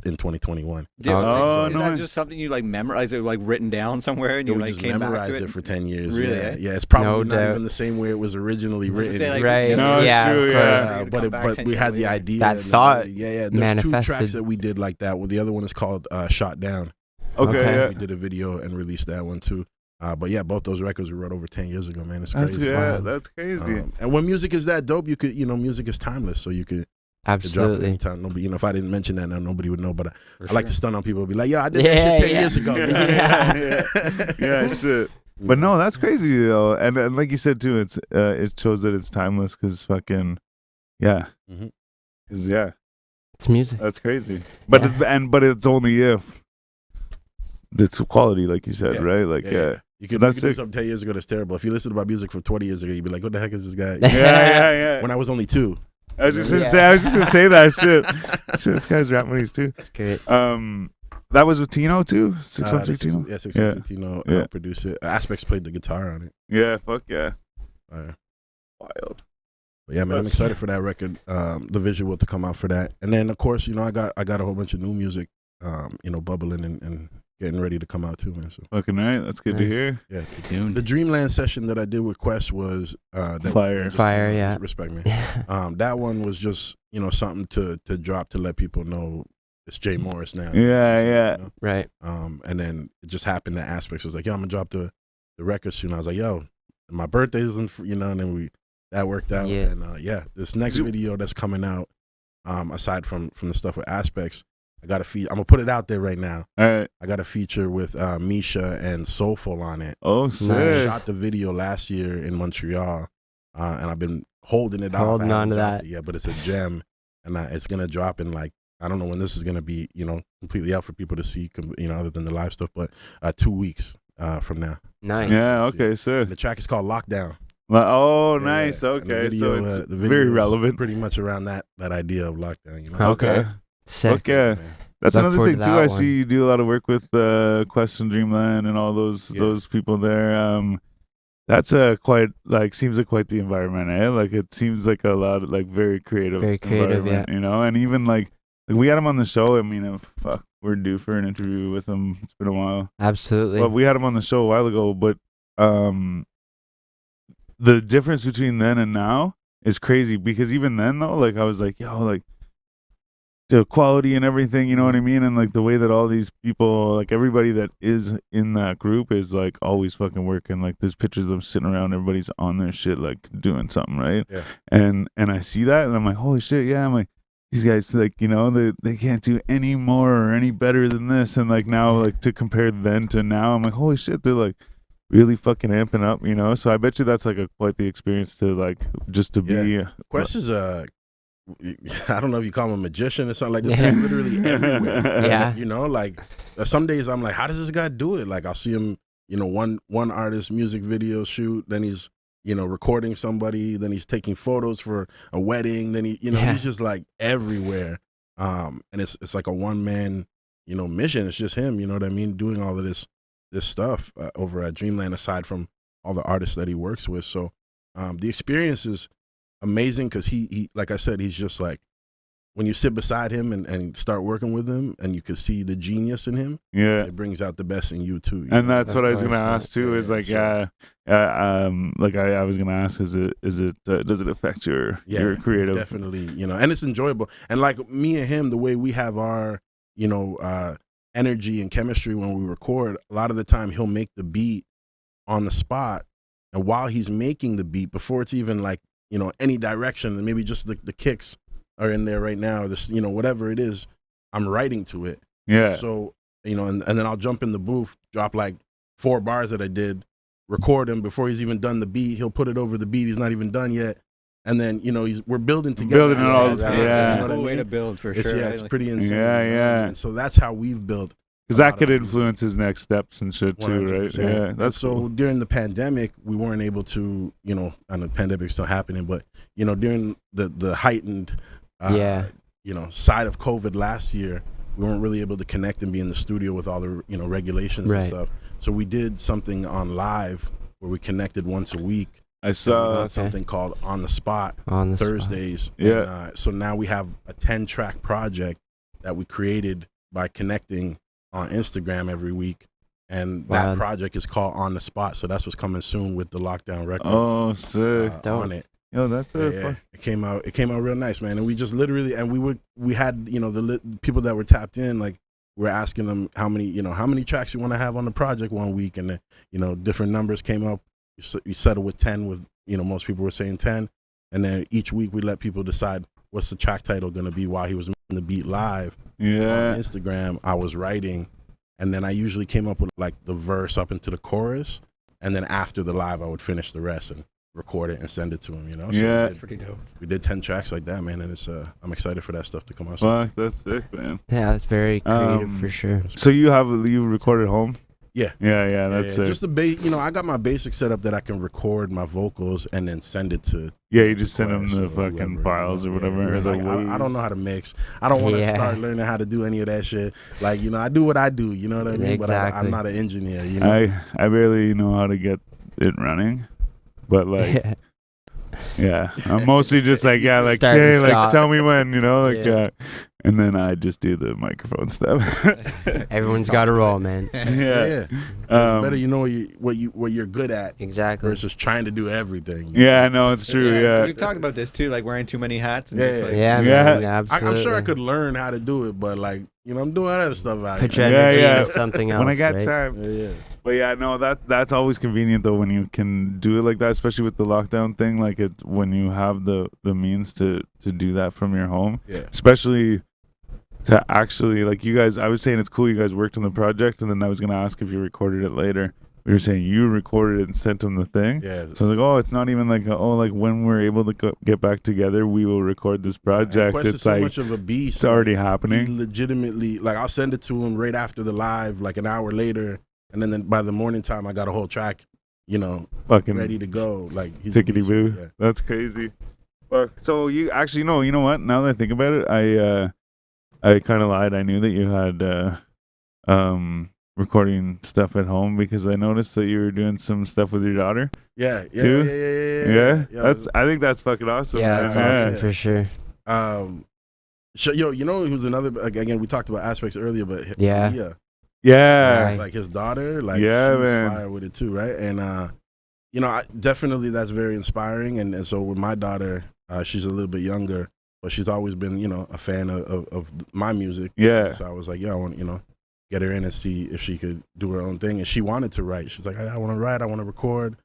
in 2021. Dude, Oh, is no that way. just something you like memorize it, like written down somewhere, and you we like just came back memorized to it for 10 years. Really, Yeah, eh? yeah. It's probably No not doubt. even the same way it was originally I was written. gonna say, like, Right. you No, it's Yeah, true, of yeah. course. You're gonna but come back but 10 we years had the later. idea. That and the thought melody. Yeah. There's manifested. 2 tracks that we did like that. Well, the other one is called "Shot Down." Okay, Okay. yeah. We did a video and released that one too. But yeah, both those records we wrote over 10 years ago, man. It's That's crazy. yeah, Wow. that's crazy. And when music is that dope, you could, music is timeless, so you could drop it Absolutely. anytime. Nobody, if I didn't mention that, now nobody would know. But For I like sure. to stun on people and be like, "Yo, I did Yeah, that shit 10 yeah. years ago." Yeah, shit. But no, that's crazy though. And like you said too, it shows that it's timeless because fucking, yeah. Mhm. 'Cause, yeah, It's music. that's crazy. But but it's only if it's quality, like you said, Yeah. right? Like Yeah. You could, That's do sick. something 10 years ago that's terrible. If you listen to my music from 20 years ago, you'd be like, "What the heck is this guy?" yeah, yeah. When I was only 2. I was just gonna say that shit. Shit, this guy's rap money's too. That's great. That was with Tino too. 613 Tino. Yeah, 613 Tino produced it. Aspects played the guitar on it. Yeah, fuck yeah. Wild. But yeah, man, I'm excited for that record. The visual to come out for that, and then of course, I got a whole bunch of new music, bubbling and getting ready to come out too, man. So fucking right. That's good to hear. Yeah, the Dreamland session that I did with Quest was Fire. Yeah, respect me. That one was just something to drop to let people know it's Jay Morris now. Yeah. Right. And then it just happened that Aspects was like, yo, I'm gonna drop the record soon. I was like, yo, my birthday isn't, and then that worked out. Yeah. And this next video that's coming out, aside from the stuff with Aspects, I got a feature. I'm gonna put it out there right now. All right. I got a feature with Misha and Soulful on it. Oh, sick. I shot the video last year in Montreal, and I've been holding it out. Holding on to that. Yeah, but it's a gem, and it's gonna drop in I don't know when this is gonna be, completely out for people to see, other than the live stuff, but 2 weeks from now. Nice. Yeah. Okay. Sick. The track is called Lockdown. Oh, nice. Okay. Video, so it's the video very relevant. Pretty much around that idea of lockdown. Okay. Sick. Fuck yeah. That's Look another forward thing to too. that I one. see you do a lot of work with Quest and Dreamland and all those people there. That's quite seems like quite the environment, eh? Like it seems like a lot of very creative. Very creative, yeah. And even like we had him on the show. I mean, we're due for an interview with him. It's been a while. Absolutely. But we had him on the show a while ago. But the difference between then and now is crazy because even then though, I was like, yo, the quality and everything, you know what I mean? And the way that all these people, everybody that is in that group is always fucking working. There's pictures of them sitting around, everybody's on their shit, doing something, right? Yeah. And I see that and I'm like, holy shit, yeah. I'm like, these guys, they can't do any more or any better than this. And now, to compare then to now, I'm like, holy shit, they're really fucking amping up, So I bet you that's quite the experience to just to be. Quest is I don't know if you call him a magician or something like this. He's literally everywhere. Yeah. Some days I'm like, how does this guy do it? I'll see him, one artist music video shoot, then he's, recording somebody, then he's taking photos for a wedding, then he's just everywhere. And it's like a one man, mission. It's just him, you know what I mean, doing all of this stuff over at Dreamland, aside from all the artists that he works with. So the experience is amazing because he like I said, he's just when you sit beside him and start working with him and you can see the genius in him, it brings out the best in you too. And that's what I was gonna ask too. Is I was gonna ask, is it does it affect your creative? Definitely, and it's enjoyable. And me and him, the way we have our energy and chemistry when we record, a lot of the time he'll make the beat on the spot, and while he's making the beat, before it's even any direction, and maybe just the kicks are in there right now, this whatever it is, I'm writing to it. Yeah. So and then I'll jump in the booth, drop 4 bars that I did, record him before he's even done the beat. He'll put it over the beat. He's not even done yet. And then we're building together. Building it all. Yeah. It's a cool way to build for sure. Yeah, it's pretty insane. Yeah. And so that's how we've built. Because that could influence his next steps and shit too, 100%. right? Yeah, that's so cool. During the pandemic, we weren't able to, and the pandemic's still happening, but during the heightened, side of COVID last year, we weren't really able to connect and be in the studio with all the regulations and stuff. So we did something on live where we connected once a week. I saw something called On the Spot on the Thursdays. Spot. Yeah. And, so now we have a 10-track project that we created by connecting on Instagram every week, and that project is called On the Spot. So that's what's coming soon with the Lockdown record. Oh, sick! On it. Yo, that's It came out real nice, man. And we just literally, and we had the people that were tapped in, we're asking them how many tracks you want to have on the project one week, and then different numbers came up. You settled with 10. With most people were saying 10, and then each week we let people decide what's the track title going to be while he was making the beat live. On Instagram, I was writing, and then I usually came up with the verse up into the chorus, and then after the live, I would finish the rest and record it and send it to him. So that's pretty dope. We did 10 tracks like that, man, and it's I'm excited for that stuff to come out. Fuck, that's sick, man. Yeah, it's very creative for sure. So you recorded home? Yeah. Yeah, that's it. Just I got my basic setup that I can record my vocals and then send it to. Yeah, you just send them Quest the or fucking whoever, files or whatever. It's like, I don't know how to mix. I don't want to start learning how to do any of that shit. Like, I do what I do, you know what I mean? Exactly. But I'm not an engineer, you know? I barely know how to get it running, but like, yeah, I'm mostly just like, yeah, like, Start hey, and like, stop. tell me when, like, Yeah. and then I just do the microphone stuff. Everyone's got a role, man. Yeah. It's better you know what you're good at Exactly. versus trying to do everything. Yeah, no, it's true. Yeah. We've talked about this too, like wearing too many hats. And Yeah. just like, Yeah, Yeah. man. Absolutely. I'm sure I could learn how to do it, but like, I'm doing other stuff out Put here. your energy Yeah. into something else. When I got right? time. Yeah. But yeah, no, that's always convenient though when you can do it like that, especially with the lockdown thing. Like when you have the means to do that from your home, Yeah. especially to actually like you guys. I was saying it's cool you guys worked on the project, and then I was gonna ask if you recorded it later. We were saying you recorded it and sent them the thing. Yeah. So I was like, oh, it's not even like like when we're able to get back together, we will record this project. Quest is It's so like much of a beast. it's already He happening. legitimately, like, I'll send it to him right after the live, like an hour later, and then by the morning time, I got a whole track, Fucking ready to go. Like, he's a tickety beast, boo. yeah. That's crazy. But so you actually you know what? Now that I think about it, I kind of lied. I knew that you had recording stuff at home because I noticed that you were doing some stuff with your daughter. Yeah. Yeah. I think that's fucking awesome. Yeah, man. that's Yeah. awesome for sure. Who's another? Again, we talked about aspects earlier, but Yeah. Yeah. Right. like his daughter, like Yeah, she was man. fire with it too, right? And definitely that's very inspiring. And so with my daughter, she's a little bit younger, but she's always been, a fan of my music. Yeah. So I was like, I want, get her in and see if she could do her own thing. And she wanted to write. She's like, I want to write, I want to record.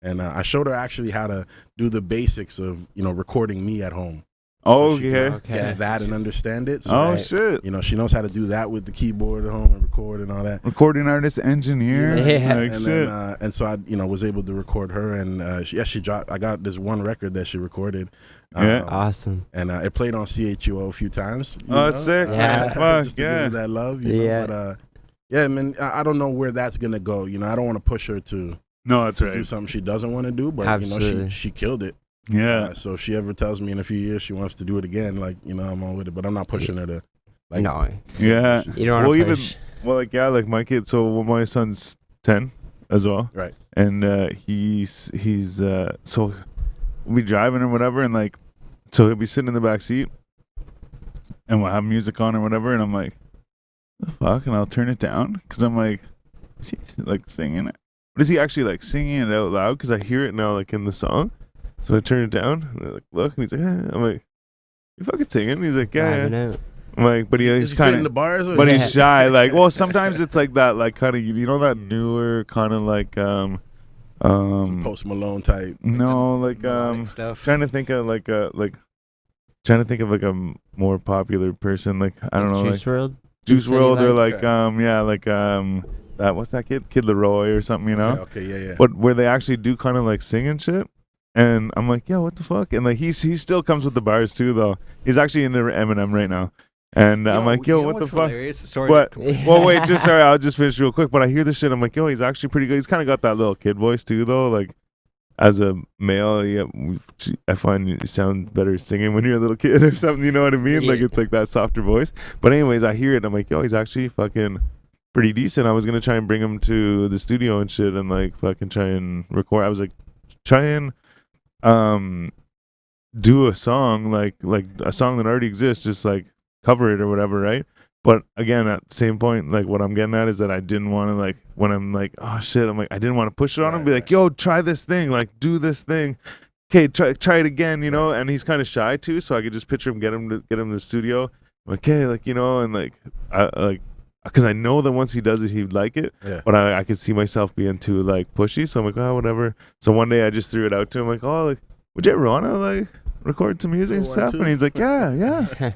And I showed her actually how to do the basics of, recording me at home. Oh, So she yeah. can get that and understand it. So, Oh, shit. she knows how to do that with the keyboard at home and record and all that. Recording artist, engineer. Yeah. Like, And shit. then, and so I, was able to record her, and she dropped. I got this one record that she recorded. Yeah. Awesome. And it played on CHUO a few times. Oh, that's sick. Yeah. Fuck, just to yeah. give her that love. Yeah. But yeah, man, I don't know where that's gonna go. I don't want to push her to No, that's do right. something she doesn't want to do. But Absolutely. she killed it. Yeah. So if she ever tells me in a few years she wants to do it again, like I'm on with it. But I'm not pushing her to. Like, No, Yeah. you don't want to Well, push. like my kid. So my son's 10 as well. Right. And he's so we'll be driving or whatever, and like, so he'll be sitting in the back seat, and we'll have music on or whatever, and I'm like, the fuck, and I'll turn it down because I'm like, is he like singing it? But is he actually like singing it out loud? Because I hear it now like in the song. So I turn it down, and I like look, and he's like, I'm like, you fucking singing? And he's like, yeah. Vibing out. I'm like, but Is he's he kind spitting the of. bars. Or But Yeah. he's shy. Like, well, sometimes it's like that, like kind of, that newer kind of like, some Post Malone type. no, like, melodic stuff. trying to think of like a more popular person, like I don't know, Juice like WRLD. Juice Say WRLD, or like- like that what's that Kid Leroy or something, you know? Okay, yeah. But where they actually do kind of like singing shit. And I'm like, yo, what the fuck? And like he still comes with the bars too, though. He's actually into Eminem right now. And I'm like, yo, what the fuck? Sorry. But well, wait, sorry, I'll just finish real quick. But I hear this shit, I'm like, yo, he's actually pretty good. He's kind of got that little kid voice too, though. Like as a male, yeah, I find you sound better singing when you're a little kid or something. You know what I mean? Like Yeah. it's like that softer voice. But anyways, I hear it. I'm like, yo, he's actually fucking pretty decent. I was gonna try and bring him to the studio and shit, and like fucking try and record. I was like, try and do a song like a song that already exists, just like cover it or whatever, right? But again, at the same point, like what I'm getting at is that I didn't want to, like, when I'm like, oh shit, I'm like, I didn't want to push it on him, be like, yo, try this thing, like do this thing, okay, try it again, you know. And he's kind of shy too, so I could just picture him get him to the studio, I'm like, okay, like, you know, and like because I know that once he does it, he'd like it. Yeah. But I could see myself being too like pushy, so I'm like, oh, whatever. So one day I just threw it out to him, like, oh, like, would you ever wanna like record some music and One, stuff? two. And he's like, yeah.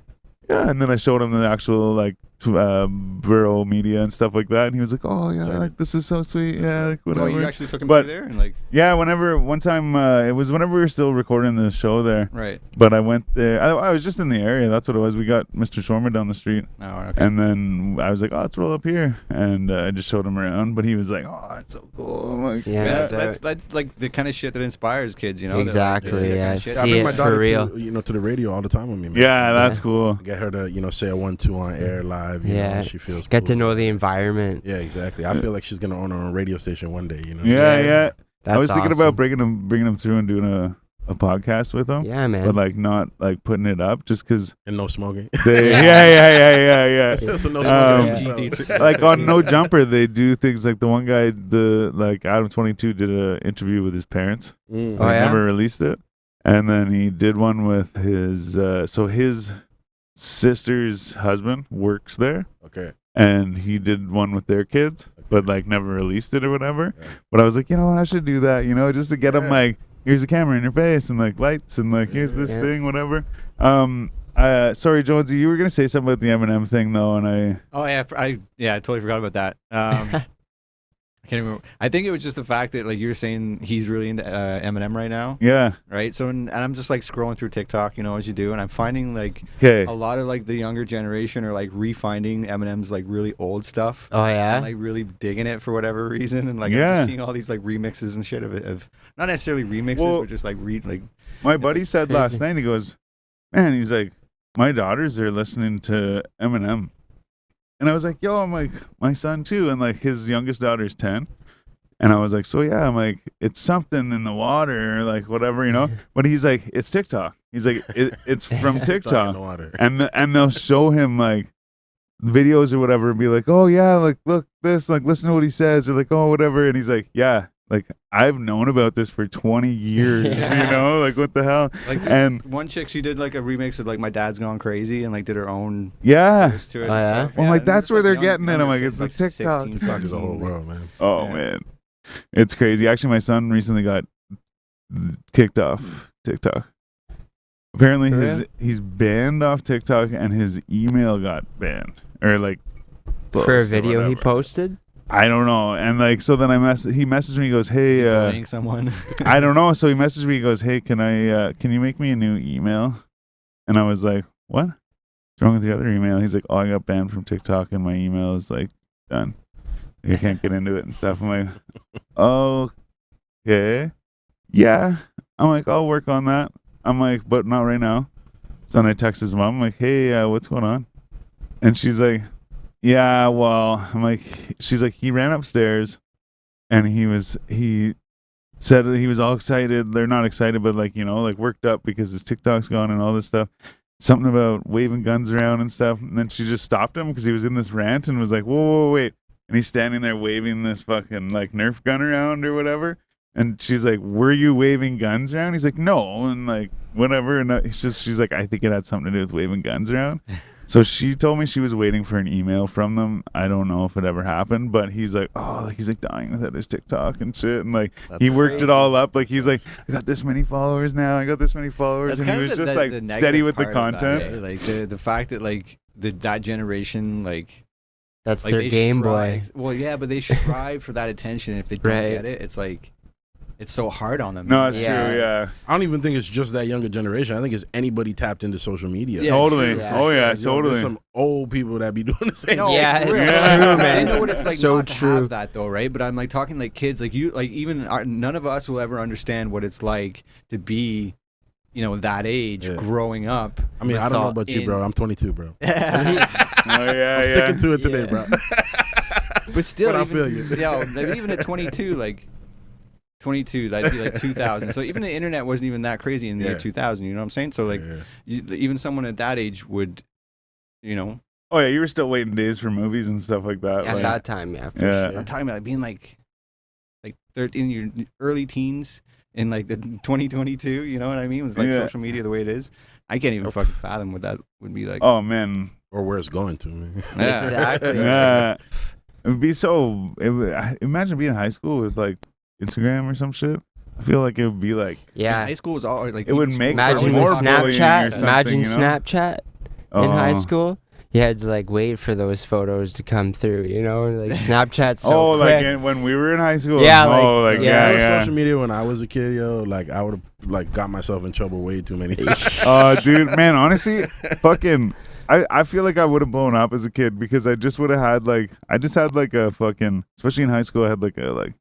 And then I showed him the actual like Borough Media and stuff like that, and he was like, "Oh yeah, like this is so sweet, yeah, like whatever." Oh, you actually took him through there, and like. Yeah, one time it was whenever we were still recording the show there. Right. But I went there. I was just in the area. That's what it was. We got Mr. Shormer down the street. Oh, okay. And then I was like, "Oh, let's roll up here," and I just showed him around. But he was like, "Oh, that's so cool." I'm like, Yeah, that's like the kind of shit that inspires kids, you know. Exactly. Yeah. I See bring my it daughter for real. to the radio all the time with me, man. Yeah, that's cool. Get her to say a 1-2 on air live. You know, she feels Get cool. to know the environment. Yeah, exactly. I feel like she's gonna own her own radio station one day. You know. Yeah. That's I was thinking awesome. about bringing him through and doing a podcast with him. Yeah, man. But like not like putting it up just because. And no smoking. Yeah. So no smoking. Like on No Jumper, they do things like the one guy, like Adam 22 did an interview with his parents. Mm. Oh, He yeah? never released it, and then he did one with his. So his sister's husband works there, Okay. and he did one with their kids, but like never released it or whatever. Yeah. But I was like, you know what, I should do that, just to get them like, here's a camera in your face and like lights and like here's this thing, whatever. Sorry, Jonesy, you were gonna say something about the Eminem thing though, and I. Oh yeah, I totally forgot about that. I can't remember. I think it was just the fact that like you were saying he's really into Eminem right now. Yeah. Right. So and I'm just like scrolling through TikTok, as you do, and I'm finding like Okay. a lot of like the younger generation are like refinding Eminem's like really old stuff. Oh yeah. And, like really digging it for whatever reason, and like I'm just seeing all these like remixes and shit of not necessarily remixes, but just like My buddy said crazy. last night, he goes, man, he's like, my daughters are listening to Eminem. And I was like, yo, I'm like, my son too. And like his youngest daughter's 10. And I was like, so yeah, I'm like, it's something in the water, like whatever, But he's like, it's TikTok. He's like, it's from TikTok. In the water. And they'll show him like videos or whatever and be like, oh yeah, like look this, like listen to what he says, or like, oh whatever. And he's like, yeah, like I've known about this for 20 years, like what the hell? Like and one chick, she did like a remix of like My Dad's Gone Crazy and like did her own verse to it. Oh, and yeah? stuff. Well, like and that's it's, where like, they're getting it. I'm like, it's kids, like TikTok. 16, TikTok is a 17, whole like- world, man. Oh man, it's crazy. Actually, my son recently got kicked off TikTok. Apparently, he's banned off TikTok, and his email got banned or like For a closed or video he whatever. posted. I don't know. And like, so then he messaged me. He goes, "Hey, Is he bullying someone?" I don't know." So he messaged me. He goes, "Hey, can you make me a new email?" And I was like, "What? What's wrong with the other email?" He's like, "Oh, I got banned from TikTok, and my email is like done. I can't get into it and stuff." I'm like, "Okay, yeah." I'm like, "I'll work on that." I'm like, "But not right now." So then I text his mom. I'm like, "Hey, what's going on?" And she's like, yeah, well, I'm like, she's like, he ran upstairs and he said that he was all excited. They're not excited, but like, like worked up because his TikTok's gone and all this stuff. Something about waving guns around and stuff. And then she just stopped him because he was in this rant and was like, whoa, wait. And he's standing there waving this fucking like Nerf gun around or whatever. And she's like, were you waving guns around? He's like, no. And like, whatever. And she's like, I think it had something to do with waving guns around. So she told me she was waiting for an email from them. I don't know if it ever happened, but he's like, he's like dying without his TikTok and shit. And like, he worked it all up. Like, he's like, I got this many followers now. I got this many followers. That's and he was just like steady with the content. That, like the fact that like that generation, like That's like their they Game strive- Boy. Well, yeah, but they strive for that attention. And if they don't get it, it's like it's so hard on them. No, it's Yeah. true. Yeah. I don't even think it's just that younger generation. I think it's anybody tapped into social media. Yeah, Totally. sure, yeah. Oh, yeah, There's totally. some old people that be doing the same. No, Yeah, for real. it's Yeah. true, I man. know what it's like So not to true. have that though, right? But I'm like talking like kids, like you, like even none of us will ever understand what it's like to be, that age growing up. I mean, I don't know about you, bro. I'm 22, bro. Oh, yeah, I'm sticking to it today, Yeah. bro. But still, But I even, feel you. like, even at 22, like 22, that'd be like 2000. So even the internet wasn't even that crazy in the year 2000. You know what I'm saying? So like, even someone at that age would, Oh, yeah. You were still waiting days for movies and stuff like that. At like, that time, yeah, for Yeah. sure. I'm talking about being like 13, your early teens in like the 2022. You know what I mean? With like Yeah. social media the way it is, I can't even fucking fathom what that would be like. Oh, man. Or where it's going to, man. Yeah. Exactly. Yeah. It would be so. Imagine being in high school with like Instagram or some shit. I feel like it would be like. Yeah. High school was all like It would even make school- Imagine more with bullying or Snapchat. something, Imagine Snapchat in high school. you had to like wait for those photos to come through, you know, like Snapchat's so oh, quick. like when we were in high school. Yeah, oh, like, like yeah. yeah. Social media when I was a kid, yo, like I would have like got myself in trouble way too many times. Dude, man, honestly, fucking, I feel like I would have blown up as a kid because I just would have had like, I just had like a fucking, especially in high school, I had like a like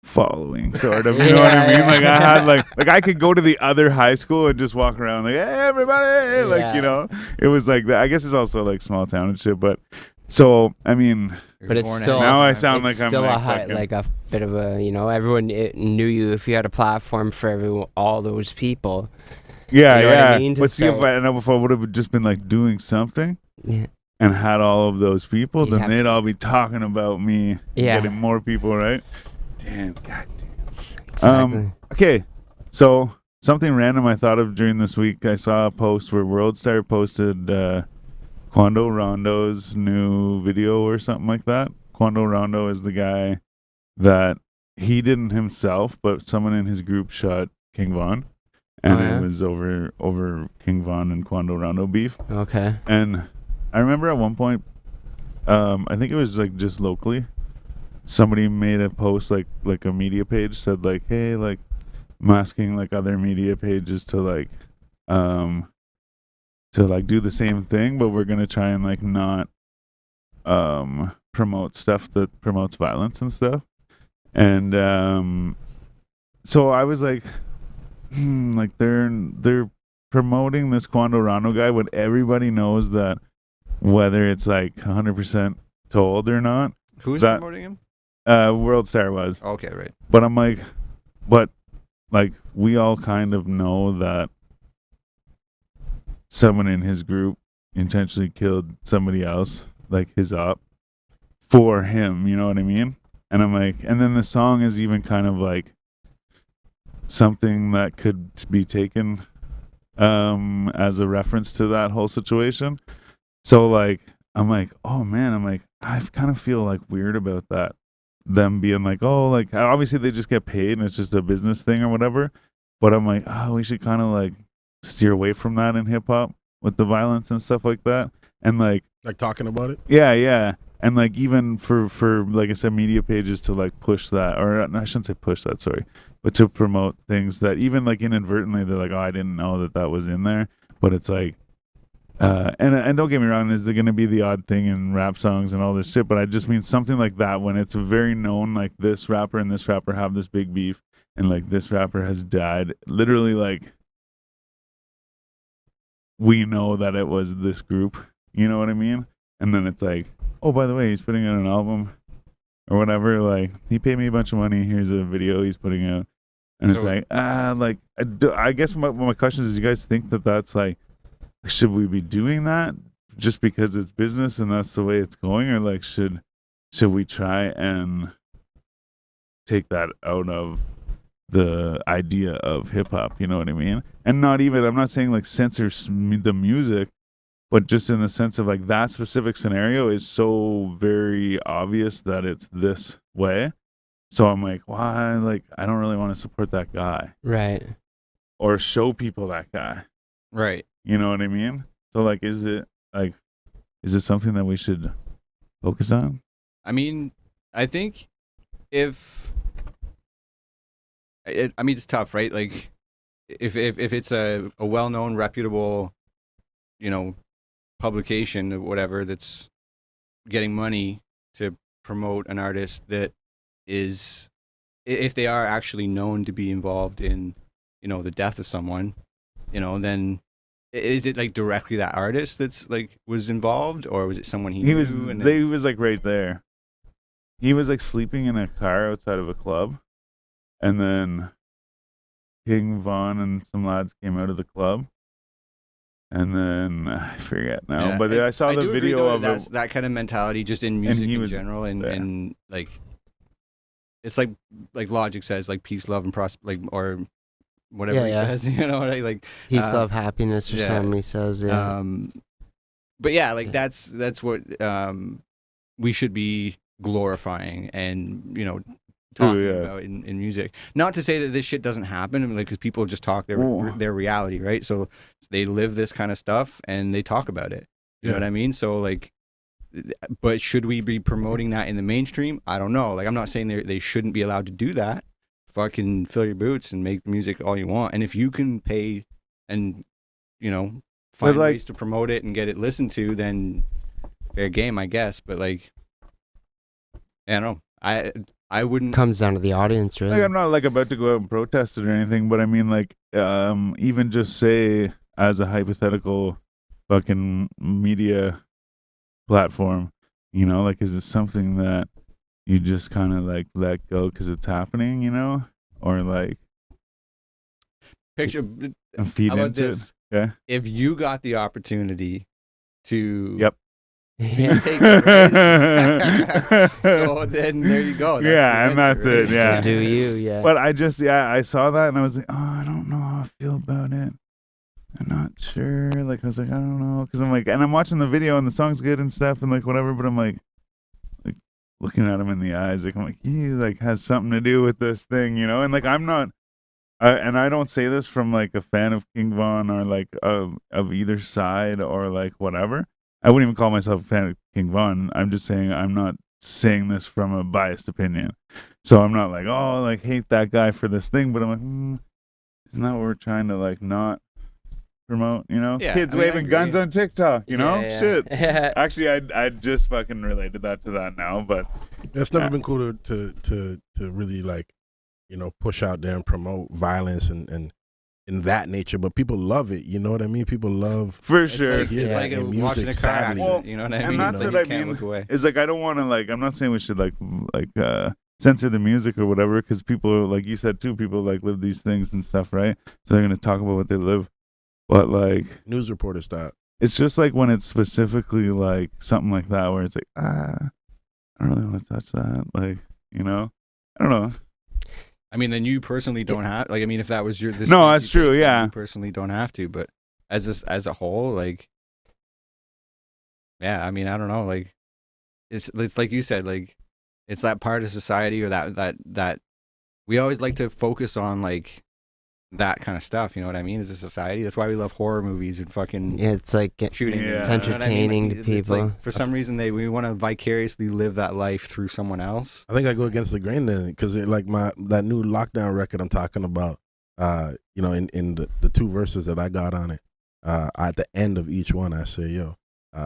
following sort of, you know what I mean? Like I had like I could go to the other high school and just walk around like, hey, everybody, like, you know, it was like that. I guess it's also like small town and shit, but so, I mean, But it's still now I sound it's like I'm still like a high, fucking, like a bit of a, you know, everyone knew you if you had a platform for all those people. yeah, you know yeah. what I mean? But see, So- if I would have just been like doing something Yeah. and had all of those people, You'd then have they'd to- all be talking about me, Yeah. getting more people, right? Damn, god Exactly. Okay, so something random I thought of during this week. I saw a post where Worldstar posted Quando Rondo's new video or something like that. Quando Rondo is the guy that he didn't himself, but someone in his group shot King Von, and Oh, yeah? it was over King Von and Quando Rondo beef. Okay. And I remember at one point, I think it was like just locally, somebody made a post like a media page said like, hey, like I'm asking like other media pages to like do the same thing, but we're gonna try and like not promote stuff that promotes violence and stuff. And so I was like, like they're promoting this Quando Rondo guy when everybody knows that whether it's like 100% told or not, Who's that- promoting him? Worldstar was. Okay, right. But I'm like, we all kind of know that someone in his group intentionally killed somebody else, like his op, for him, you know what I mean? And I'm like, and then the song is even kind of like something that could be taken as a reference to that whole situation. So like, I'm like, oh man, I'm like, I kind of feel like weird about that. Them being like, oh, like obviously they just get paid and it's just a business thing or whatever. But I'm like, oh, we should kind of like steer away from that in hip hop with the violence and stuff like that. And like Talking about it. yeah. And like even for like I said, media pages to like push that, or I shouldn't say push that, sorry, but to promote things that even like inadvertently they're like, oh, I didn't know that was in there. But it's like, and don't get me wrong, there's going to be the odd thing in rap songs and all this shit, but I just mean something like that when it's very known, like this rapper and this rapper have this big beef, and like this rapper has died. Literally, like we know that it was this group. You know what I mean? And then it's like, oh, by the way, he's putting out an album or whatever. Like he paid me a bunch of money. Here's a video he's putting out, and it's So- like I guess my question is, do you guys think that that's like, should we be doing that just because it's business and that's the way it's going, or like should we try and take that out of the idea of hip hop? You know what I mean? And not even, I'm not saying like censor the music, but just in the sense of like that specific scenario is so very obvious that it's this way. So I'm like, why? Like I don't really want to support that guy Right. or show people that guy. Right. You know what I mean? So like, is it something that we should focus on? I mean, I think if I mean, it's tough, right? Like, if it's a well-known, reputable, you know, publication or whatever that's getting money to promote an artist that is, if they are actually known to be involved in, you know, the death of someone, you know, then is it like directly that artist that's like was involved, or was it someone he was knew? And he was like right there. He was like sleeping in a car outside of a club, and then King Von and some lads came out of the club, and then I forget now. Yeah, But I saw the do agree, video though, of that's it. that kind of mentality just in music he in was general, and there. and like it's like Logic says, like peace, love, and or whatever Yeah, he yeah. says, you know, right? Like Peace, love, happiness, or yeah. something he says. Yeah. but yeah, like Yeah. that's what we should be glorifying and, you know, talking yeah. about in music. Not to say that this shit doesn't happen, I mean, like, because people just talk Oh. their reality, right? So they live this kind of stuff and they talk about it. You know what I mean? So like, but should we be promoting that in the mainstream? I don't know. Like, I'm not saying they shouldn't be allowed to do that. Fucking fill your boots and make the music all you want. And if you can pay and, you know, find ways to promote it and get it listened to, then fair game, I guess. But like, I don't know. I wouldn't. Comes down to the audience, really. Like, I'm not like about to go out and protest it or anything, but I mean, like, even just say as a hypothetical fucking media platform, you know, like, is it something that you just kind of like let go because it's happening, you know, or like Picture. feed How about into this? it? Yeah. If you got the opportunity to Yep. take a raise, so then there you go. That's the and that's answer, it. right? Yeah. So do you? Yeah. But I saw that and I was like, oh, I don't know how I feel about it. I'm not sure. Like, I was like, I don't know. Because I'm like, and I'm watching the video and the song's good and stuff and like whatever, but I'm like looking at him in the eyes. Like, I'm like, he like has something to do with this thing, you know? And like, I'm not, and I don't say this from like a fan of King Von or like of either side or like whatever. I wouldn't even call myself a fan of King Von. I'm just saying I'm not saying this from a biased opinion. So I'm not like, oh, like hate that guy for this thing, but I'm like, isn't that what we're trying to like not promote, you know? Yeah, Kids I mean, waving guns on TikTok, you know? Yeah. Shit. Actually, I just fucking related that to that now, but It's never been cool to really like, you know, push out there and promote violence and in that nature, but people love it. You know what I mean? People love for It's sure. like, it's like and watching a music, car sadly. accident. You know what I and mean? that's Like, what you I can't mean. look away. It's like I don't want to like. I'm not saying we should like censor the music or whatever, because people, like you said too, people like live these things and stuff, right? So they're gonna talk about what they live, but like news reporter style. it's just like when it's specifically like something like that where it's like I don't really want to touch that, like, you know, I don't know. I mean, then you personally don't have, like, I mean, if that was your, this No, stance that's you true, take, then yeah. you personally don't have to, but as a whole, like, yeah, I mean, I don't know, like, it's like you said, like, it's that part of society or that we always like to focus on, like, that kind of stuff, you know what I mean, as a society. That's why we love horror movies and fucking Yeah, it's like shooting. Yeah. it's you know what I mean? entertaining Like, to it's like, people. for some reason, we want to vicariously live that life through someone else. I think I go against the grain then, because like that new Lockdown record I'm talking about, you know, in the two verses that I got on it, at the end of each one I say, yo,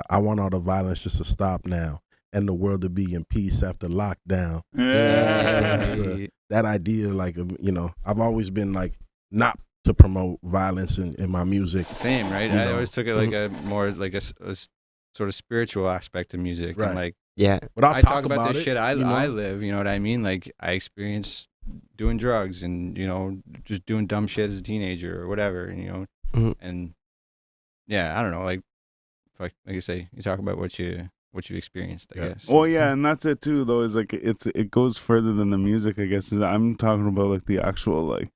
I want all the violence just to stop now and the world to be in peace after lockdown. Yeah. So that idea, like, you know, I've always been like not to promote violence in my music. It's the same, right? You I know. always took it like a more like a sort of spiritual aspect of music, Right. and like Yeah. But I'll I talk talk about this it, shit I you know? I live. You know what I mean? Like, I experienced doing drugs and, you know, just doing dumb shit as a teenager or whatever, and, you know, Mhm. and yeah, I don't know, like you say, you talk about what you experienced, I Yeah. guess. Well, yeah, and that's it too. Though is like it goes further than the music, I guess. I'm talking about like the actual, like,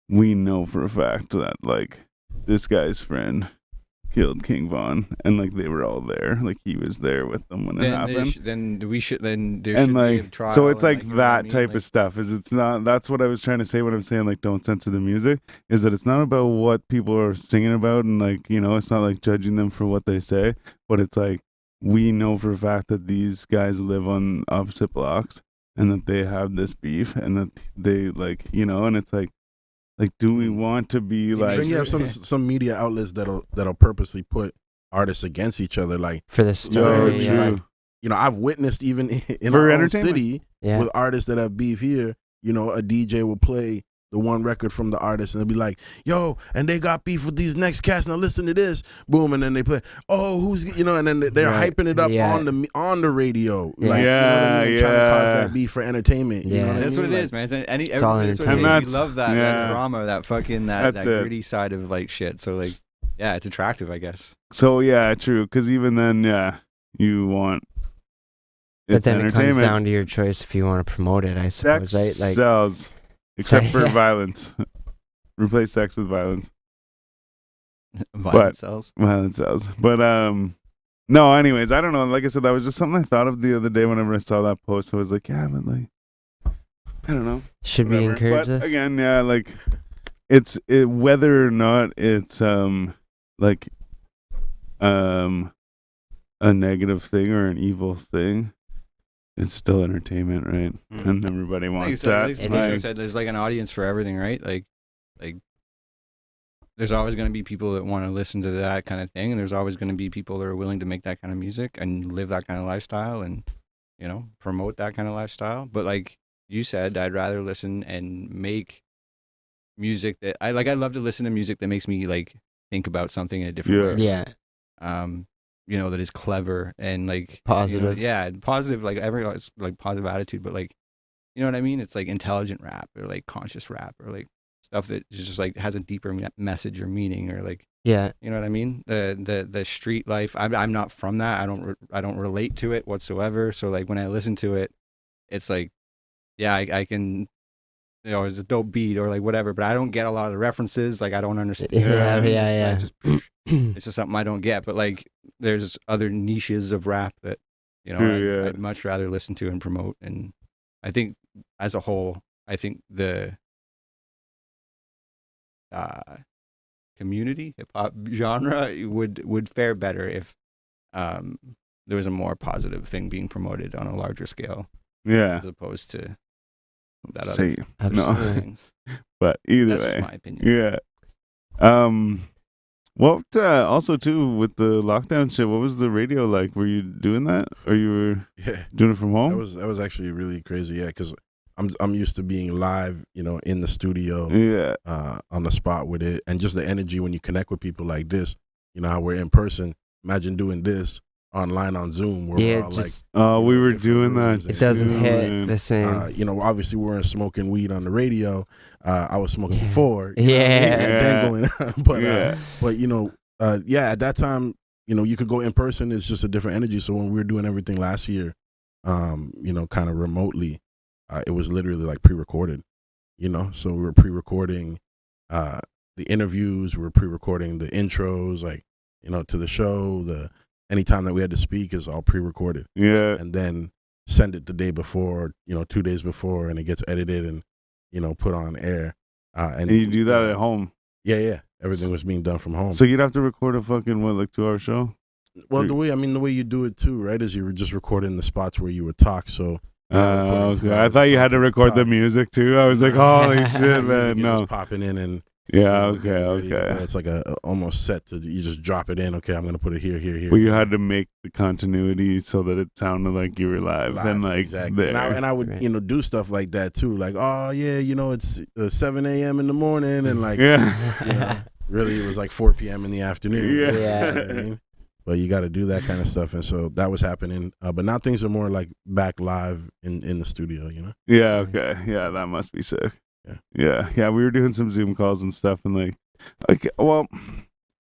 we know for a fact that like this guy's friend killed King Von, and like they were all there, like he was there with them when it happened. Then there should And be a like, trial. so it's and, like you know what I that mean? type Like, of stuff. Is it's not. That's what I was trying to say when I'm saying like don't censor the music. Is that it's not about what people are singing about, and like, you know, it's not like judging them for what they say, but it's like we know for a fact that these guys live on opposite blocks and that they have this beef and that they, like, you know, and it's like do we want to be like? Then you have some media outlets that'll purposely put artists against each other, like, For the Yo, story. true. Yeah. like, you know, I've witnessed even in For our own entertainment. city Yeah. with artists that have beef here, you know, a DJ will play the one record from the artist and they'll be like, yo, and they got beef with these next cats, now listen to this, boom, and then they play, oh, who's, you know, and then they're Right. hyping it up Yeah. on the radio, Yeah. like, you know what I mean? Yeah, Trying to cause yeah. that beef for entertainment. You Yeah. know what I that's mean? what it Like, is, man. It's any It's all that's what And it is. entertainment. We that's- love that yeah. drama, that fucking that That's it. gritty side of like shit. So like, yeah, it's attractive, I guess. So yeah, true. Because even then, yeah, you want. But It's then it comes entertainment. down to your choice if you want to promote it, I suppose, Sex right? Like, sells, except for yeah. violence. Replace sex with violence. Violent cells. Violence sells. But no. Anyways, I don't know. Like I said, that was just something I thought of the other day whenever I saw that post. I was like, yeah, but like, I don't know. should we Whatever. encourage But this? again, yeah, like it's whether or not it's like a negative thing or an evil thing, it's still entertainment, right? And everybody wants that. Like you said, there's like an audience for everything, right? Like there's always going to be people that want to listen to that kind of thing, and there's always going to be people that are willing to make that kind of music and live that kind of lifestyle and, you know, promote that kind of lifestyle. But like you said, I'd rather listen and make music that I love to listen to music that makes me like think about something in a different way. Yeah. You know, that is clever and like Positive. You know, positive, like everyone's like positive attitude, but like, you know what I mean? It's like intelligent rap or like conscious rap or like stuff that just like has a deeper message or meaning or like, yeah, you know what I mean? The street life. I'm not from that. I don't relate to it whatsoever. So like when I listen to it, it's like, yeah, I can, you know, it's a dope beat or like whatever, but I don't get a lot of the references. Like I don't understand. Yeah. It's just something I don't get. But like there's other niches of rap that, you know, I'd much rather listen to and promote. And I think as a whole, I think the community hip hop genre would fare better if there was a more positive thing being promoted on a larger scale. Yeah. As opposed to that other things. But either That's way, just my opinion. Yeah. What also too with the lockdown shit? What was the radio like? Were you doing that, or you were doing it from home? That was actually really crazy. Yeah, because I'm used to being live, you know, in the studio, on the spot with it, and just the energy when you connect with people like this. You know how we're in person. Imagine doing this online on Zoom. Where we're all just, like, we were doing that. It doesn't hit the same. You know, obviously we weren't smoking weed on the radio. I was smoking before. But you know, at that time, you know, you could go in person. It's just a different energy. So when we were doing everything last year, you know, kind of remotely, it was literally like pre-recorded. You know, so we were pre-recording the interviews. We were pre-recording the intros, like, you know, to the show. Anytime that we had to speak is all pre-recorded. Yeah. And then send it the day before, you know, 2 days before, and it gets edited and, you know, put on air. And you do that at home? Yeah. Everything was being done from home. So you'd have to record a fucking, 2-hour show? Well, the way you do it too, right, is you were just recording the spots where you would talk. So okay. I thought you had to record the music too. I was like, holy shit, man. No. Just popping in and okay. It's like a almost set to, you just drop it in. Okay, I'm gonna put it here. But you had to make the continuity so that it sounded like you were live and like exactly. there. And I would you know, do stuff like that too. Like, oh yeah, you know, it's 7 a.m. in the morning, and like, you know, really it was like 4 p.m. in the afternoon. Yeah. You know what I mean? But you got to do that kind of stuff, and so that was happening. But now things are more like back live in the studio, you know. Yeah. Okay. Yeah, that must be sick. Yeah. We were doing some Zoom calls and stuff, and like, well,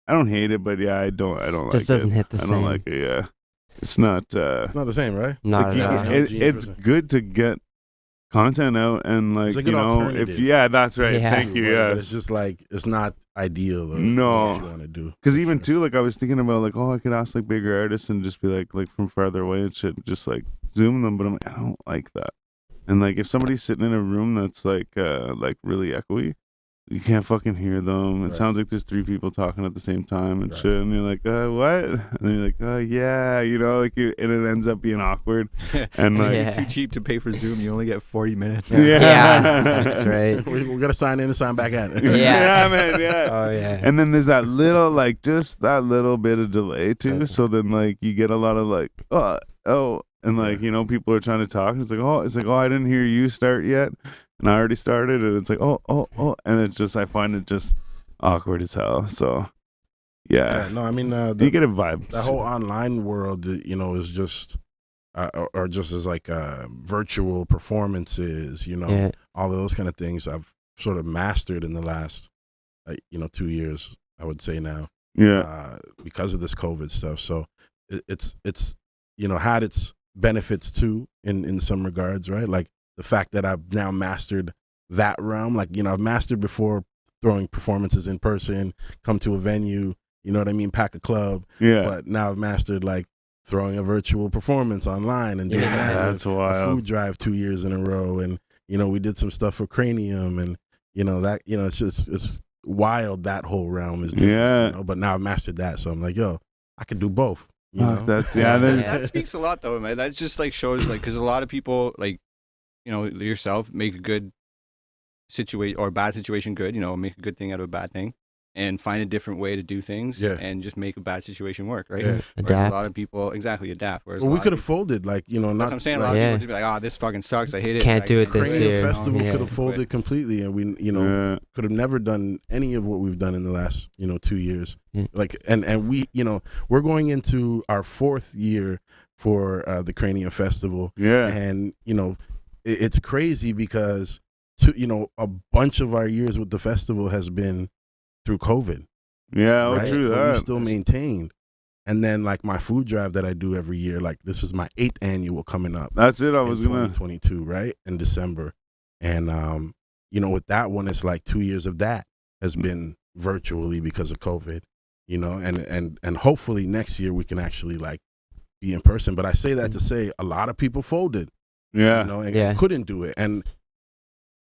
I don't hate it, but yeah, I don't like it. Just doesn't hit the same. I don't like it. Yeah, it's not. It's not the same, right? Not at all. It's good to get content out and like, you know, that's right. Yeah. Thank you. But it's just like, it's not ideal. Or no, what you want to do. Because even too, like I was thinking about like, I could ask like bigger artists and just be like from farther away and shit, just like Zoom them. But I'm like, I don't like that. And like if somebody's sitting in a room that's like really echoey, you can't fucking hear them. It sounds like there's 3 people talking at the same time and shit. And you're like, what? And then you're like, yeah, you know, like and it ends up being awkward. And like too cheap to pay for Zoom. You only get 40 minutes. Yeah, that's right. We gotta sign in and sign back out. Yeah, man. Yeah. Oh yeah. And then there's that little like just that little bit of delay too. So then like you get a lot of like and like, you know, people are trying to talk and it's like, I didn't hear you start yet. And I already started and it's like, and it's just, I find it just awkward as hell. So yeah. No, I mean, you get a vibe. The whole online world, you know, is just, or just as like virtual performances, you know, all of those kind of things I've sort of mastered in the last, 2 years, I would say now. Yeah. Because of this COVID stuff. So it's, you know, had its benefits too in some regards, right? Like the fact that I've now mastered that realm. Like, you know, I've mastered before throwing performances in person, come to a venue, you know what I mean, pack a club. Yeah. But now I've mastered like throwing a virtual performance online and doing that. That's wild. A food drive 2 years in a row, and you know, we did some stuff for Cranium, and you know that, you know, it's wild. That whole realm is different, you know? But now I've mastered that, so I'm like, yo, I can do both. You know? That's That speaks a lot, though, man. That just like shows, like, because a lot of people, like, yourself, make a good situation or a bad situation good. Make a good thing out of a bad thing, and find a different way to do things, and just make a bad situation work, right? Yeah. Adapt. Whereas a lot of people adapt. Whereas we could have folded, like, that's what I'm saying. A lot of people just be like, "Oh, this fucking sucks. I hate it. Can't I do it this Cranium year." Festival Yeah. could have folded completely, and we, could have never done any of what we've done in the last, 2 years. Yeah. Like, and we, we're going into our 4th year for the Cranium Festival. Yeah. And, it's crazy because, a bunch of our years with the festival has been through COVID. Yeah, right? true But that. we still maintained. And then, like, my food drive that I do every year, like, this is my 8th annual coming up. That's it. I was in gonna 2022, right, in December. And with that one, it's like 2 years of that has been virtually because of COVID. And hopefully next year we can actually, like, be in person. But I say that to say a lot of people folded. Yeah. And couldn't do it. And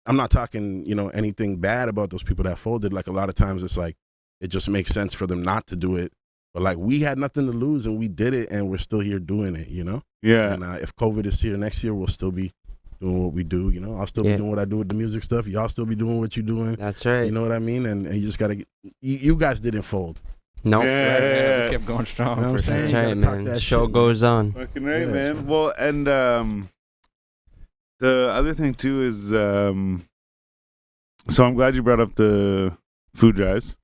I'm not talking, anything bad about those people that folded. Like, a lot of times it's like, it just makes sense for them not to do it. But, like, we had nothing to lose and we did it, and we're still here doing it, Yeah. And if COVID is here next year, we'll still be doing what we do, I'll still be doing what I do with the music stuff. Y'all still be doing what you're doing. That's right. You know what I mean? And you just got to you guys didn't fold. No. Yeah. We kept going strong. You know what I'm for saying? That's sure. You right, gotta talk man. that The shit, show man. goes on. Fucking right, Yeah. man. Well, and the other thing too is so I'm glad you brought up the food drives,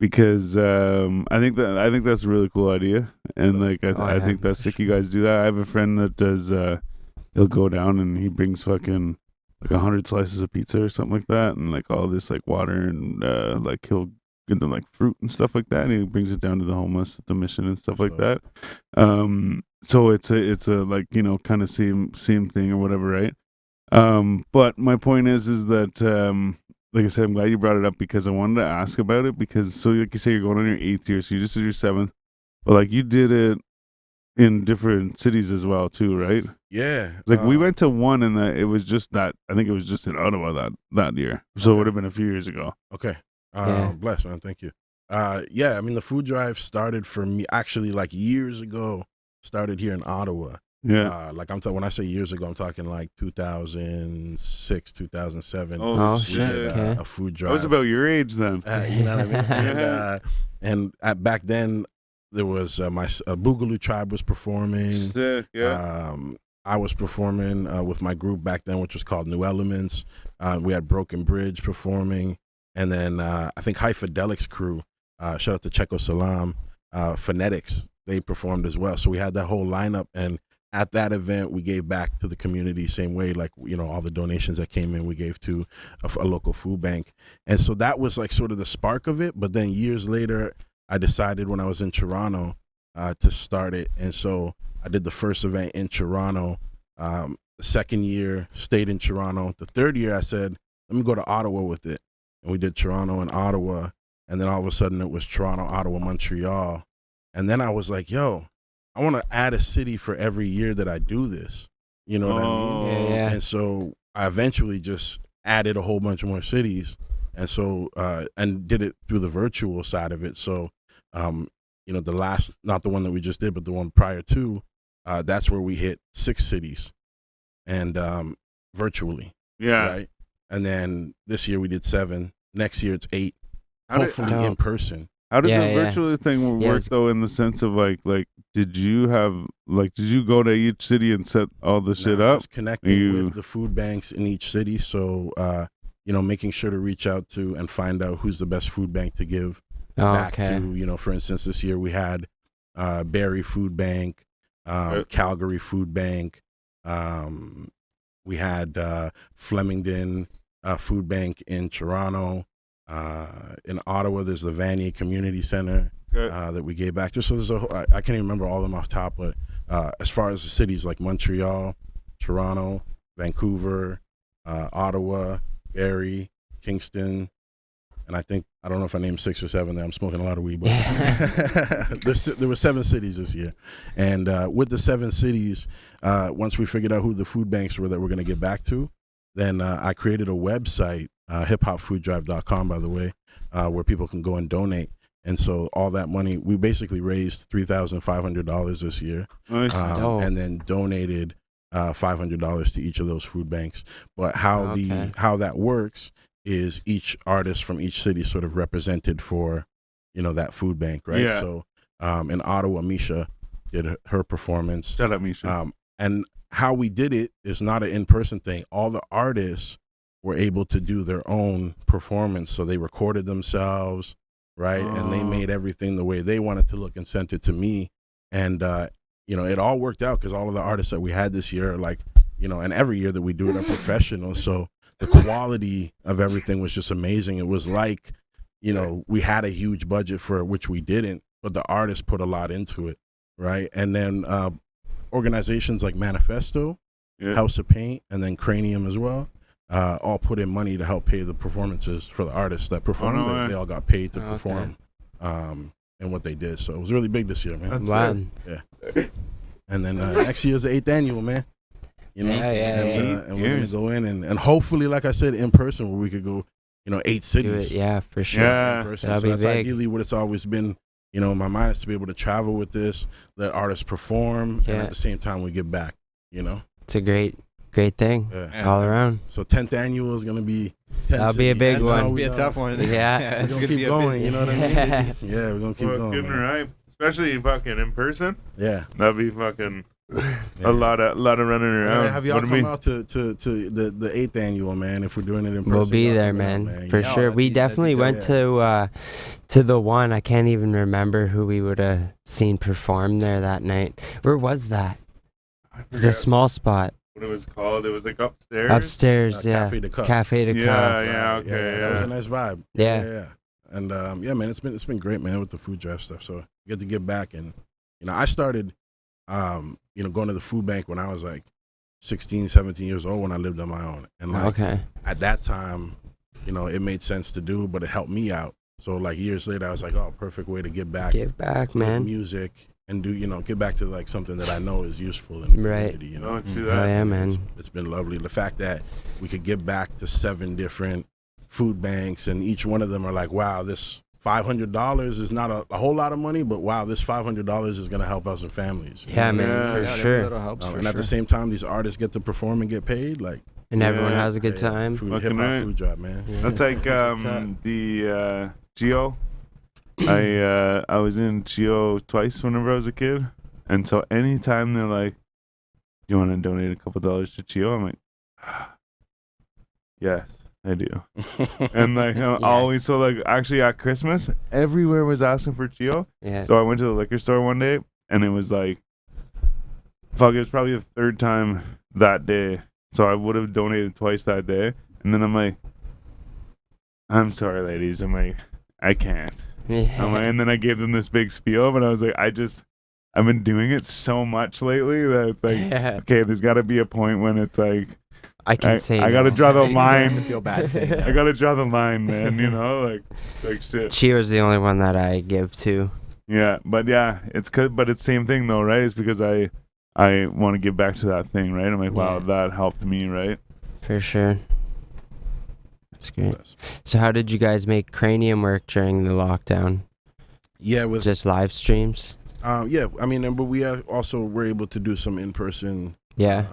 because I think that's a really cool idea, and like I think that's sick. You guys do that. I have a friend that does. He'll go down and he brings fucking like 100 slices of pizza or something like that, and like all this like water, and like he'll get them like fruit and stuff like that, and he brings it down to the homeless at the mission and stuff like that. So it's a like, kind of same thing or whatever, right? But my point is that like I said, I'm glad you brought it up, because I wanted to ask about it, because so like you say, you're going on your 8th year, so you just did your 7th, but like you did it in different cities as well too, right? Yeah. Like we went to one, and it was just that, I think it was just in Ottawa that year, so it would have been a few years ago. Okay. Yeah. Bless, man. Thank you. Yeah, I mean, the food drive started for me actually like years ago, started here in Ottawa. Yeah. Like when I say years ago, I'm talking like 2006, 2007. Oh, We shit. did, Okay. a food drive. I was about your age then. You know what I mean? And back then, there was my Boogaloo tribe was performing. Sick, yeah. I was performing with my group back then, which was called New Elements. We had Broken Bridge performing. And then I think High Fidelic's crew, shout out to Checo Salam, Phonetics, they performed as well. So we had that whole lineup. And at that event, we gave back to the community same way, like, all the donations that came in, we gave to a local food bank. And so that was like sort of the spark of it. But then years later, I decided when I was in Toronto to start it. And so I did the first event in Toronto. The second year, stayed in Toronto. The third year, I said, let me go to Ottawa with it. And we did Toronto and Ottawa. And then all of a sudden, it was Toronto, Ottawa, Montreal. And then I was like, yo, I want to add a city for every year that I do this. You know what I mean? Yeah. And so I eventually just added a whole bunch more cities. And so, and did it through the virtual side of it. So, the last, not the one that we just did, but the one prior to, that's where we hit 6 cities and virtually. Yeah. Right. And then this year we did 7. Next year it's 8. How did- Hopefully in person. How did Yeah, the yeah. virtual thing Yeah, work it's- though, in the sense of like did you go to each city and set all the shit up? Just connecting You- with the food banks in each city. So, making sure to reach out to and find out who's the best food bank to give back Okay. to. For instance, this year we had Barrie Food Bank, Calgary Food Bank. We had Flemington Food Bank in Toronto. In Ottawa, there's the Vanier Community Center that we gave back to. So there's I can't even remember all of them off top, but as far as the cities like Montreal, Toronto, Vancouver, Ottawa, Barrie, Kingston, and I don't know if I named 6 or 7 there. I'm smoking a lot of weed, but there were 7 cities this year. And with the 7 cities, once we figured out who the food banks were that we're going to get back to, then I created a website, hiphopfooddrive.com, by the way, where people can go and donate. And so all that money, we basically raised $3,500 this year, Nice. and then donated $500 to each of those food banks. But how that works is each artist from each city sort of represented for, that food bank, right? Yeah. So in Ottawa, Misha did her performance. Shut up, Misha. And how we did it is not an in-person thing. All the artists were able to do their own performance. So they recorded themselves, right? And they made everything the way they wanted to look and sent it to me. And, it all worked out because all of the artists that we had this year, and every year that we do it are professionals. So the quality of everything was just amazing. It was like, we had a huge budget for it, which we didn't, but the artists put a lot into it, right? And then organizations like Manifesto, House of Paint, and then Cranium as well, all put in money to help pay the performances for the artists that performed. They all got paid to perform and what they did. So it was really big this year, man. That's wow. Yeah. And then next year's the 8th annual, man. And we're going to go in and hopefully, like I said, in person where we could go, 8 cities. Yeah, for sure. Yeah. In person. That'll So be that's big. ideally what it's always been, in my mind, is to be able to travel with this, let artists perform, and at the same time we give back, It's a great thing all around. So 10th annual is going to be 10 That'll be a big cities. one. It's going to be a tough one. Yeah. We're going to keep going, you know what I mean? Yeah, we're going to keep going, man. Right. Especially fucking in person. Yeah. That'd be fucking a lot of running around. Have y'all come out to the 8th annual, man, if we're doing it in person? We'll be y'all there, come out, man, for Yeah. sure. We definitely went to the one. I can't even remember who we would have seen perform there that night. Where was that? It's a small spot. What it was called? It was like upstairs. Upstairs, yeah. Cafe de Cup. Cafe de Cup. Yeah, okay, That was a nice vibe. Yeah. And man, it's been great, man, with the food drive stuff. So you get to give back, and I started, going to the food bank when I was like 16, 17 years old when I lived on my own, and at that time, it made sense to do, but it helped me out. So like years later, I was like, oh, perfect way to give back. Give back, man. Music. And do get back to like something that I know is useful in the community, Do Oh that. yeah, man. It's been lovely. The fact that we could give back to 7 different food banks, and each one of them are like, wow, this $500 is not a whole lot of money, but wow, this $500 is going to help us and families. Yeah, man, for sure. Little helps for And at the same time, these artists get to perform and get paid, like. And everyone has a good time. Hip hop food drive, man. Yeah. That's like the Geo. I was in Geo twice whenever I was a kid, and so anytime they're like, "Do you want to donate a couple dollars to Geo?" I'm like, "Yes, I do." And like I'm always so like actually at Christmas, everywhere was asking for Geo. Yeah. So I went to the liquor store one day, and it was like, fuck, it was probably the 3rd time that day. So I would have donated twice that day, and then I'm like, "I'm sorry, ladies." I'm like, "I can't." And then I gave them this big spiel, but I was like, I've been doing it so much lately that it's like, okay, there's got to be a point when it's like, I can say I got to draw the line. I feel bad saying that. I got to draw the line, man, like shit. Chio's the only one that I give to. Yeah, but yeah, but it's same thing though, right? It's because I want to give back to that thing, right? I'm like, wow, that helped me, right? For sure. That's great. So how did you guys make Cranium work during the lockdown? Yeah, it was just live streams. But we also were able to do some in person. Yeah.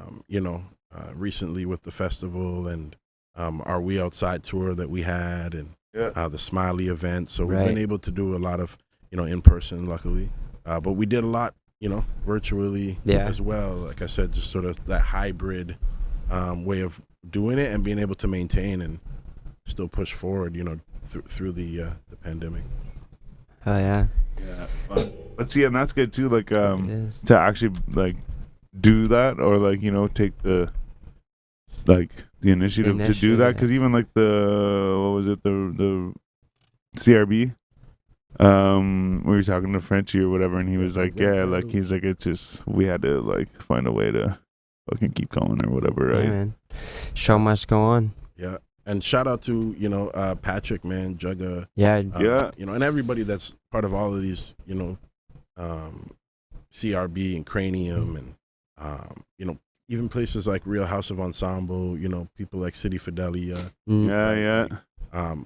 Recently with the festival and our We Outside tour that we had, and the Smiley event. So we've been able to do a lot of in person, luckily. But we did a lot virtually as well. Like I said, just sort of that hybrid way of doing it and being able to maintain and still push forward, through the pandemic. Oh yeah. Yeah, fun. But see, and that's good too. Like, to actually like do that, or like take the initiative to do that. Because even like the CRB, we were talking to Frenchie or whatever, and he was like, he's like, it's just we had to like find a way to fucking keep going or whatever, right? Yeah, man. Show must go on. Yeah. And shout out to, Patrick, man, Jugga. And everybody that's part of all of these, CRB and Cranium and, even places like Real House of Ensemble, people like City Fidelia. A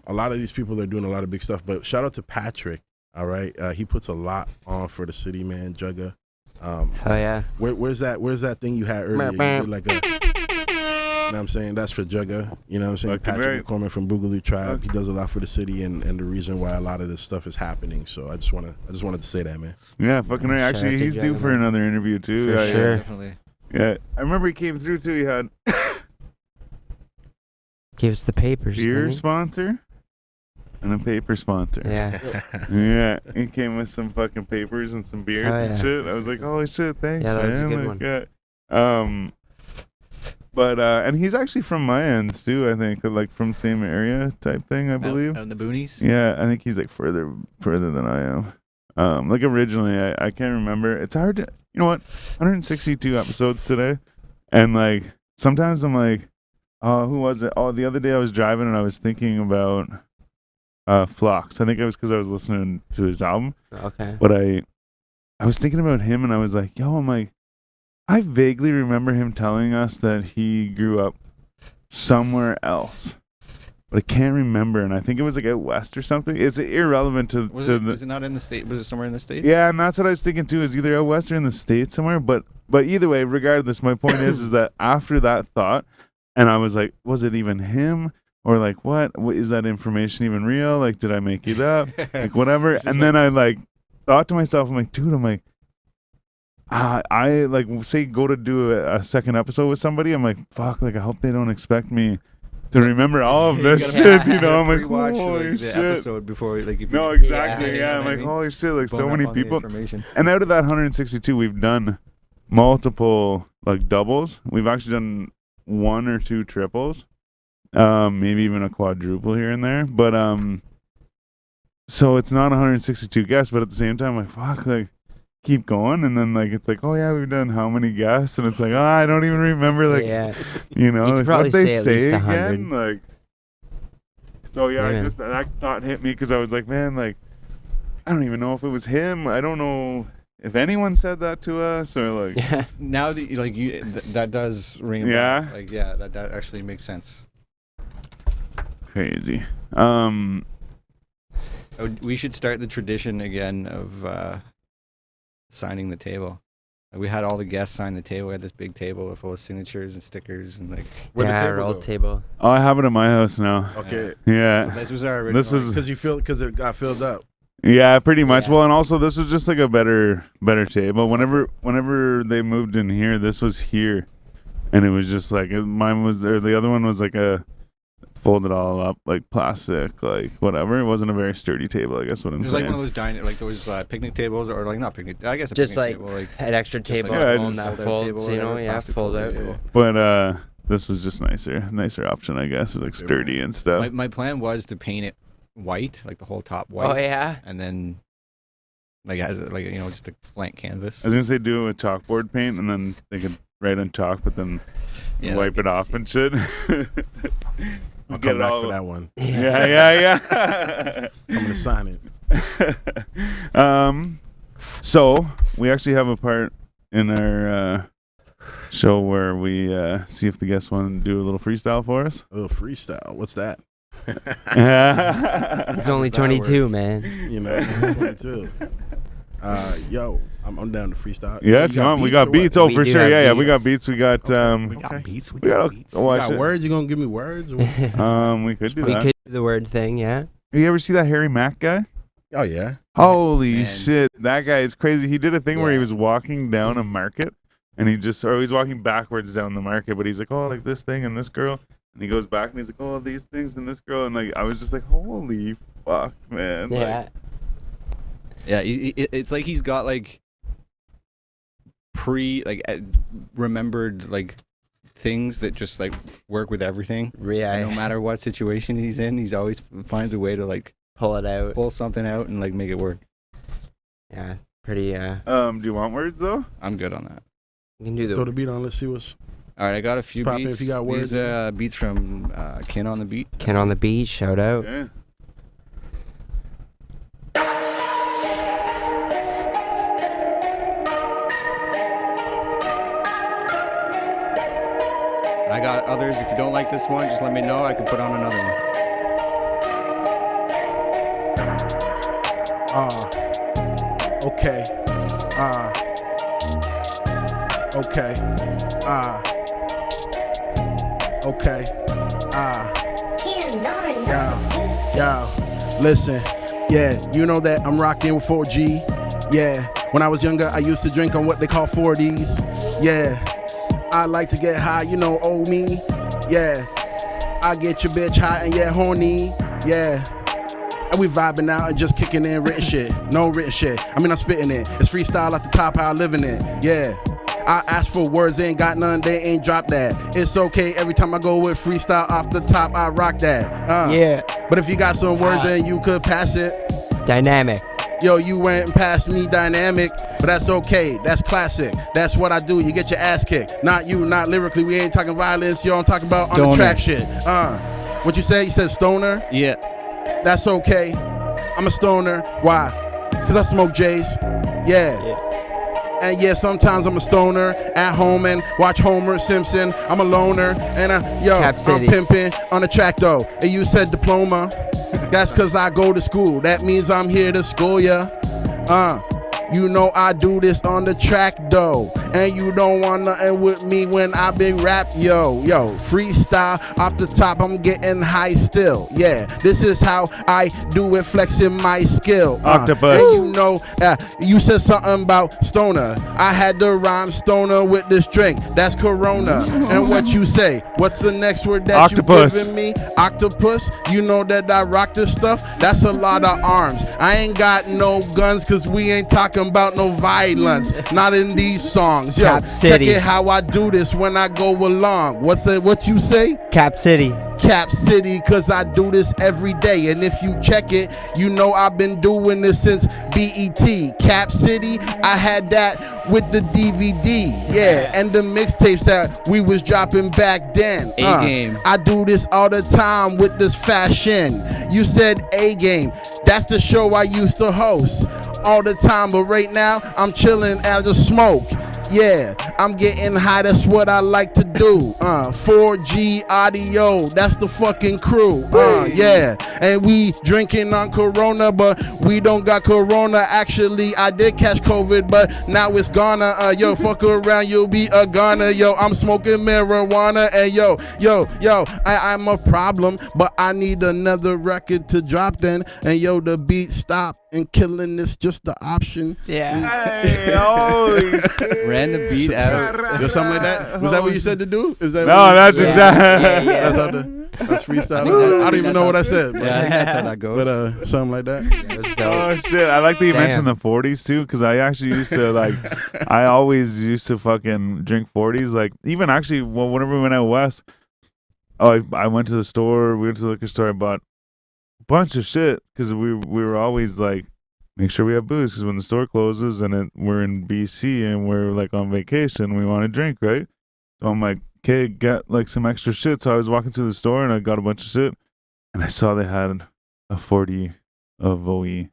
lot of these people are doing a lot of big stuff. But shout out to Patrick. All right, he puts a lot on for the city, man. Jugga. Oh yeah. Where's that thing you had earlier? You did like a, you know what I'm saying? That's for Jugga. You know what I'm saying? Fucking Patrick right. McCormick from Boogaloo Tribe. He does a lot for the city and the reason why a lot of this stuff is happening. So I just wanted to say that, man. Yeah, fucking right. Shout Actually, out to he's due Jugga, for man. another interview too. For Yeah, sure. Yeah, definitely. Yeah, I remember he came through too. He had Give us the papers. beer didn't he? sponsor and a paper sponsor. Yeah. Yeah, he came with some fucking papers and some beers Oh, and yeah. shit. I was like, holy shit, thanks, Yeah, that man. was a good Like, one. But and he's actually from my ends too. I think like from same area type thing. I believe. Out in the boonies. Yeah, I think he's like further than I am. Like originally, I can't remember. It's hard to, you know what? 162 episodes today, and like sometimes I'm like, oh, who was it? Oh, the other day I was driving and I was thinking about Flux. I think it was because I was listening to his album, Okay. but I was thinking about him and I was like, yo, I'm like, I vaguely remember him telling us that he grew up somewhere else. But I can't remember, and I think it was like out west or something. It's irrelevant to Was the it not in the state? Was it somewhere in the States? yeah, and that's what I was thinking too. Is either out west or in the States somewhere. But either way, regardless, my point is that after that thought, and I was like, was it even him or like what? Is that information even real? Like, did I make it up? Like whatever. It's just And then I like thought to myself, I'm like, dude, I'm like, I like say go to do a second episode with somebody. I'm like, fuck, like I hope they don't expect me to remember all of You this gotta- shit. You you know, I'm gotta like, pre-watch, holy the shit. episode before, like, if you, No, exactly. Yeah, Yeah, you know I'm what I like, mean? holy shit, like so Bone up many on the people. information. And out of that 162, we've done multiple like doubles. We've actually done 1 or 2 triples, maybe even a quadruple here and there. But so it's not 162 guests, but at the same time, like fuck, like keep going, and then like it's like, oh yeah, we've done how many guests, and it's like, oh, I don't even remember, like Yeah. you know, You could like, probably what they say at say least again, 100. like. So yeah, Yeah. I just that thought hit me because I was like, man, like I don't even know if it was him. I don't know if anyone said that to us or like. Yeah. Now that like you, that does ring. A Yeah? bell. Like yeah, that actually makes sense. Crazy. We should start the tradition again of signing the table. Like, we had all the guests sign the table. We had this big table full of signatures and stickers and like. Where'd the Yeah, table roll go? table. Oh, I have it at my house now. Okay, Yeah. So this was our original. This is because it got filled up. yeah, pretty much. Yeah. Well, and also this was just like a better table. Whenever they moved in here, this was here, and it was just like mine was there. The other one was like a folded all up like plastic, like whatever. It wasn't a very sturdy table, I guess what I'm It was like saying. one of those like those picnic tables, or like not picnic. I guess a Just picnic like table, like an extra just like table a Yeah, on just that fold-out folds, table, you know, whatever, yeah, plastic fold fold-out out. table. But this was just nicer option, I guess, with like Okay, sturdy man. and stuff. My plan was to paint it white, like the whole top white. Oh yeah. And then like as like just a blank canvas. I was gonna say do it with chalkboard paint, and then they could write on chalk, but then Yeah, wipe that'd it be off easy. and shit. I'll Get come it back all- for that one. Yeah. I'm gonna sign it. So we actually have a part in our show where we see if the guests want to do a little freestyle for us. A little freestyle. What's that? He's only does that 22, man. You know, 22. Yo, I'm down to freestyle. Yeah, You if you got want, we beats got or what? beats. Oh, We for do sure. have Yeah, we got beats. beats. We got Okay. beats. we got You oh, got words? You gonna give me words? Or what? we could do We that. could do the word thing, yeah. You ever see that Harry Mack guy? Oh yeah. Holy Man. shit, that guy is crazy. He did a thing where he Yeah. was walking down a market, and he's walking backwards down the market, but he's like, oh, like this thing and this girl, and he goes back and he's like, oh, these things and this girl, and like I was just like, holy fuck, man. Like, Yeah. Yeah, it's like he's got like remembered like things that just like work with everything. Yeah. And no matter what situation he's in, he's always finds a way to like Pull it out. pull something out and like make it work. Yeah. Pretty, do you want words though? I'm good on that. we can do Throw the the beat on. Let's see what's. All right, I got a few Pop in beats. if you got words. These beats from Kin on the Beat. Ken on the beat, shout out. Yeah. I got others. If you don't like this one, just let me know. I can put on another one. Okay. Okay. Okay. Yo. Listen. Yeah, you know that I'm rocking with 4G. Yeah. When I was younger, I used to drink on what they call 40s. Yeah. I like to get high, you know, old me. Yeah. I get your bitch high and yeah, horny. Yeah. And we vibing out and just kicking in written shit. No written shit. I mean, I'm spitting it. It's freestyle at the top, how I living it. Yeah. I ask for words, they ain't got none, they ain't dropped that. It's okay, every time I go with freestyle off the top, I rock that. Yeah. But if you got some words, then you could pass it. Dynamic. Yo, you went and passed me dynamic, but that's okay, that's classic. That's what I do, you get your ass kicked. Not you, not lyrically, we ain't talking violence, yo, I'm talking about Stoner. on the track shit. What you say? You said stoner? Yeah. That's okay. I'm a stoner. Why? Because I smoke J's. Yeah. And yeah, sometimes I'm a stoner at home and watch Homer Simpson. I'm a loner and I'm pimping on the track though. And you said diploma. That's because I go to school. That means I'm here to school ya. You know I do this on the track though. And you don't want nothing with me when I been rap, yo. Freestyle off the top, I'm getting high still. Yeah, this is how I do it, flexing my skill. Octopus. And you know, you said something about stoner. I had to rhyme stoner with this drink. That's Corona. And what you say? What's the next word that Octopus. you giving me? Octopus. You know that I rock this stuff. That's a lot of arms. I ain't got no guns, cause we ain't talking about no violence. Not in these songs. Yo, Cap City. check it how I do this when I go along. What you say? Cap City. Cap City, cause I do this every day. And if you check it, you know I've been doing this since BET. Cap City, I had that with the DVD. Yeah, and the mixtapes that we was dropping back then. A-game. I do this all the time with this fashion. You said A-game. That's the show I used to host all the time. But right now, I'm chilling as a smoke. Yeah, I'm getting high, that's what I like to do. 4G audio, that's the fucking crew. Yeah, and we drinking on Corona, but we don't got Corona. Actually, I did catch COVID, but now it's gonna. Yo, fuck around, you'll be a goner. Yo, I'm smoking marijuana, and yo, I'm a problem, but I need another record to drop then. And yo, the beat stop, and killing is just the option. Yeah. Hey, holy shit. Ran the beat out. Yo, something like that. Was that what you said to do? Is that No, that's Yeah. exactly. Yeah. That's freestyle. I I don't even know what I said. Yeah, I think that's how that goes. But something like that. It was dope. Oh shit! I like that you Damn. mentioned the 40s too, because I actually used to like, I always used to fucking drink 40s. Like even actually, whenever we went out west, I went to the store. We went to the liquor store. I bought a bunch of shit because we were always like, make sure we have booze because when the store closes and we're in BC and we're like on vacation, we want to drink, right? So I'm like, okay, get like some extra shit. So I was walking through the store and I got a bunch of shit, and I saw they had a 40 of OE, and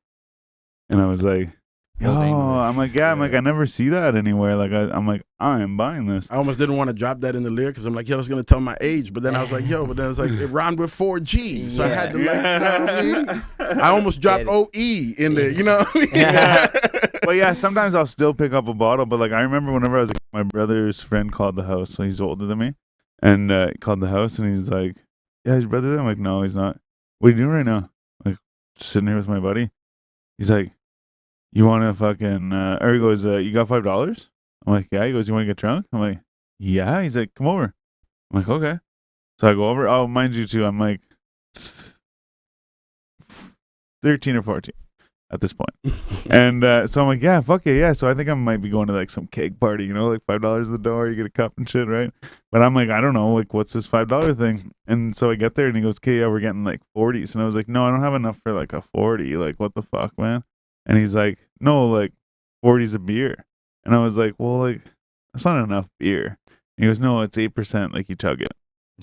I was like, yo, Old English. I'm like, yeah, I'm like, I never see that anywhere. Like, I'm like, I am buying this. I almost didn't want to drop that in the lyric because I'm like, yo, that's gonna tell my age. But then I was like, yo, but then it's like it rhymed with 4G, so I had to like, you know what I mean? I almost dropped OE in there, you know what I mean? Yeah. But yeah, sometimes I'll still pick up a bottle. But like, I remember whenever I was like, my brother's friend called the house, so he's older than me, and he called the house and he's like, yeah, is your brother there? I'm like, no, he's not. What are you doing right now? Like, sitting here with my buddy. He's like, you want to fucking, or he goes, you got $5? I'm like, yeah. He goes, you want to get drunk? I'm like, yeah. He's like, come over. I'm like, okay. So I go over. Oh, mind you too, I'm like 13 or 14 at this point. And so I'm like, yeah, fuck it, yeah. So I think I might be going to like some cake party, you know, like $5 at the door, you get a cup and shit, right? But I'm like, I don't know, like, what's this $5 thing? And so I get there and he goes, okay, yeah, we're getting like 40s. And I was like, no, I don't have enough for like a 40. Like, what the fuck, man? And he's like, no, like 40's a beer. And I was like, well, like, that's not enough beer. And he goes, no, it's 8%, like you chug it.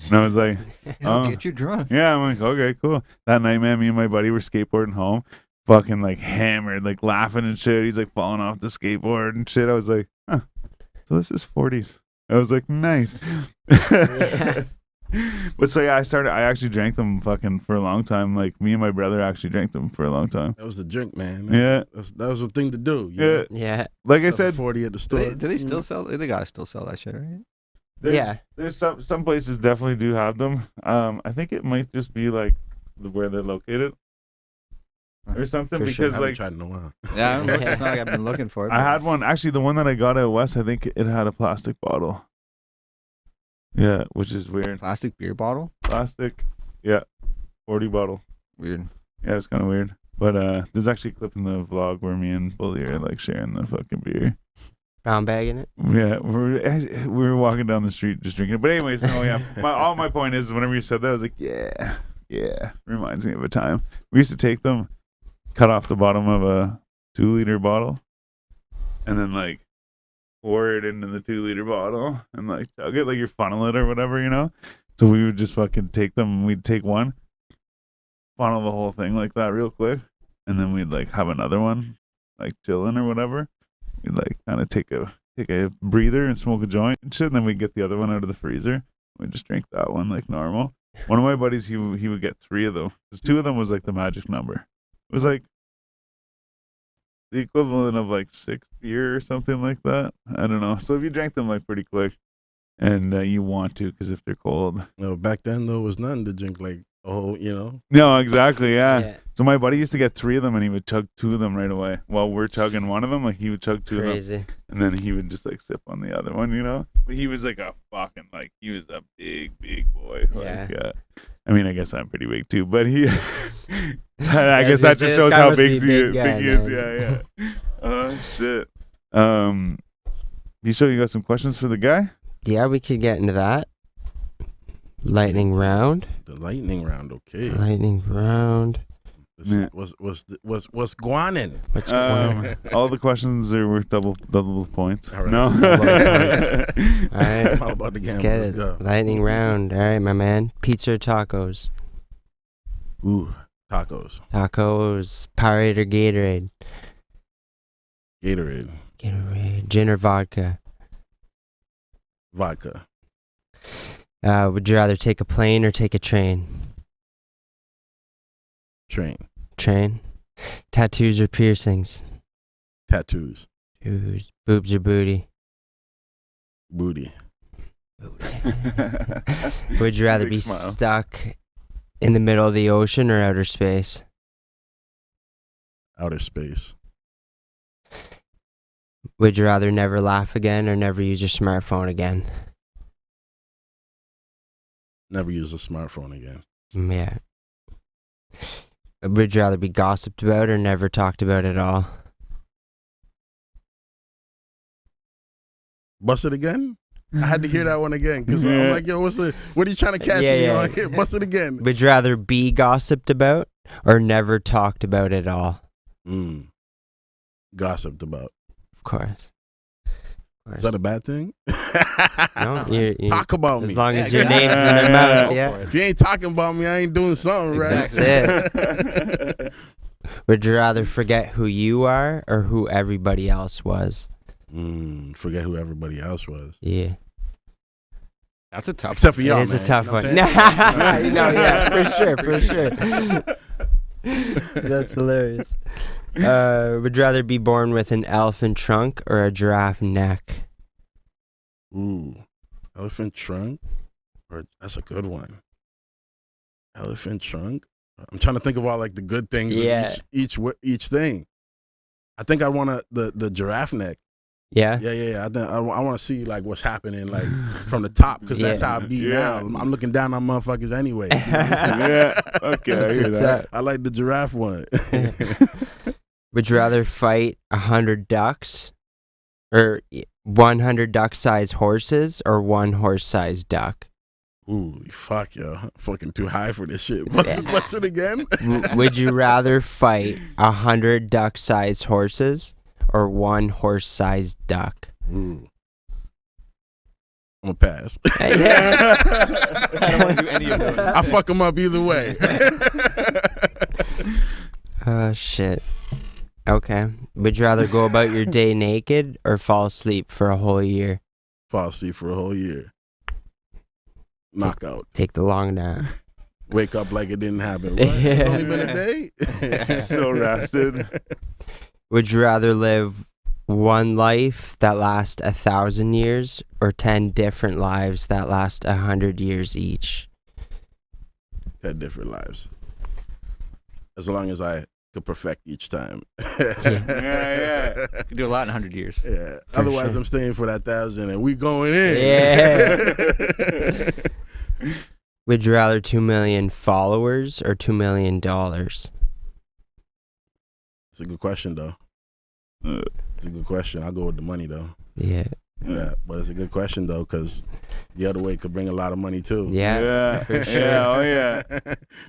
And I was like, It'll get you drunk. yeah. I'm like, okay, cool. That night, man, me and my buddy were skateboarding home, fucking like hammered, like laughing and shit. He's like falling off the skateboard and shit. I was like, huh, so this is 40s. I was like, nice. Yeah. But so yeah, I actually drank them fucking for a long time. Like me and my brother actually drank them for a long time. That was the drink, man. Yeah. That was the thing to do. Yeah. Yeah. Like I Sell said, 40 at the Do store. they still sell? They gotta still sell that shit, right? there's some places definitely do have them. I think it might just be like where they're located or something, For because sure. I haven't like tried in a while. Yeah, it's not like I've been looking for it. I had one actually. The one that I got at West, I think it had a plastic bottle. Yeah, which is weird. Plastic beer bottle. Plastic, yeah, 40 bottle. Weird. Yeah, it's kind of weird. But there's actually a clip in the vlog where me and Bully are like sharing the fucking beer. Brown bag in it. Yeah, we were walking down the street just drinking it. But anyways, no, yeah. All my point is, whenever you said that, I was like, yeah, reminds me of a time. We used to take them, cut off the bottom of a 2-liter bottle, and then like pour it into the 2-liter bottle and like chug it, like you funnel it or whatever, you know. So we would just fucking take them. And we'd take one, funnel the whole thing like that real quick, and then we'd like have another one, like chilling or whatever. We'd like kind of take a breather and smoke a joint and shit, and then we'd get the other one out of the freezer. We'd just drink that one like normal. One of my buddies, he would get 3 of them, because 2 of them was like the magic number. It was like the equivalent of like 6 beer or something like that. I don't know. So if you drank them like pretty quick, and you want to, because if they're cold. No, back then though was nothing to drink like No, exactly, yeah. Yeah. So my buddy used to get 3 of them, and he would chug 2 of them right away. While we're chugging one of them, like he would chug 2 of them, Crazy. and then he would just like sip on the other one, you know. But he was like a fucking he was a big boy. Yeah. Like, I mean, I guess I'm pretty big too, but he. I I guess was that gonna say, just this shows guy how must be big a big guy, he is. man. Yeah. Shit. You sure you got some questions for the guy? Yeah, we could get into that. Lightning round. the lightning round. Okay, Lightning round. Yeah. What's guanin? What's going on? All the questions are worth double points. All right. No. All right. I'm all about the Let's gamble. get Let's it. go. Lightning round. All right, my man. Pizza or tacos? Ooh, tacos, Tacos. Powerade or Gatorade? Gatorade, Gatorade. Gin or vodka? vodka, Would you rather take a plane or take a train? train, Train. Tattoos or piercings? tattoos, Tattoos. Boobs or booty? booty, Would you rather Big be smile. stuck in the middle of the ocean or outer space? outer space, Would you rather never laugh again or never use your smartphone again? never use a smartphone again. Yeah. Would you rather be gossiped about or never talked about at all? Bust it again? I had to hear that one again because Yeah. I'm like, yo, what are you trying to catch Yeah, me yeah. on here? Bust it again. Would you rather be gossiped about or never talked about at all? Gossiped about. Of course. Is that a bad thing? No, you Talk about me. as long as Yeah, your yeah. name's in their mouth, Go yeah. for it. If you ain't talking about me, I ain't doing something right. That's Would you rather forget who you are or who everybody else was? Forget who everybody else was. Yeah. That's a tough. Except for It y'all, is man. a tough You know one. what I'm saying? No, yeah, for sure. That's hilarious. Would you rather be born with an elephant trunk or a giraffe neck? Ooh, elephant trunk? That's a good one. Elephant trunk? I'm trying to think of all like the good things Yeah. of each thing. I think I want the giraffe neck. Yeah? Yeah. I want to see like what's happening like from the top because that's Yeah. how I be Yeah. now. I'm looking down on motherfuckers anyway. Yeah. Okay, I That's hear what's that. up. I like the giraffe one. Would you rather fight 100 ducks or 100 duck-sized horses or one horse-sized duck? Ooh, fuck, yo. I'm fucking too high for this shit. What's it again? Would you rather fight 100 duck-sized horses or one horse-sized duck? Ooh. I'm gonna pass. I don't want to do any of those. I fuck them up either way. Oh, shit. Okay. Would you rather go about your day naked or fall asleep for a whole year? Fall asleep for a whole year. knockout. Take the long nap. Wake up like it didn't happen. What? It's only been a day? So rested. Would you rather live one life that lasts 1,000 years or 10 different lives that last 100 years each? 10 different lives. As long as I could perfect each time. Yeah. You could do a lot in 100 years. Yeah. For Otherwise, sure. I'm staying for that 1,000 and we going in. Yeah. Would you rather 2 million followers or $2 million? It's a good question, though. It's a good question. I'll go with the money, though. Yeah. Yeah, but it's a good question, though, because the other way could bring a lot of money, too. Yeah. For sure. Oh yeah.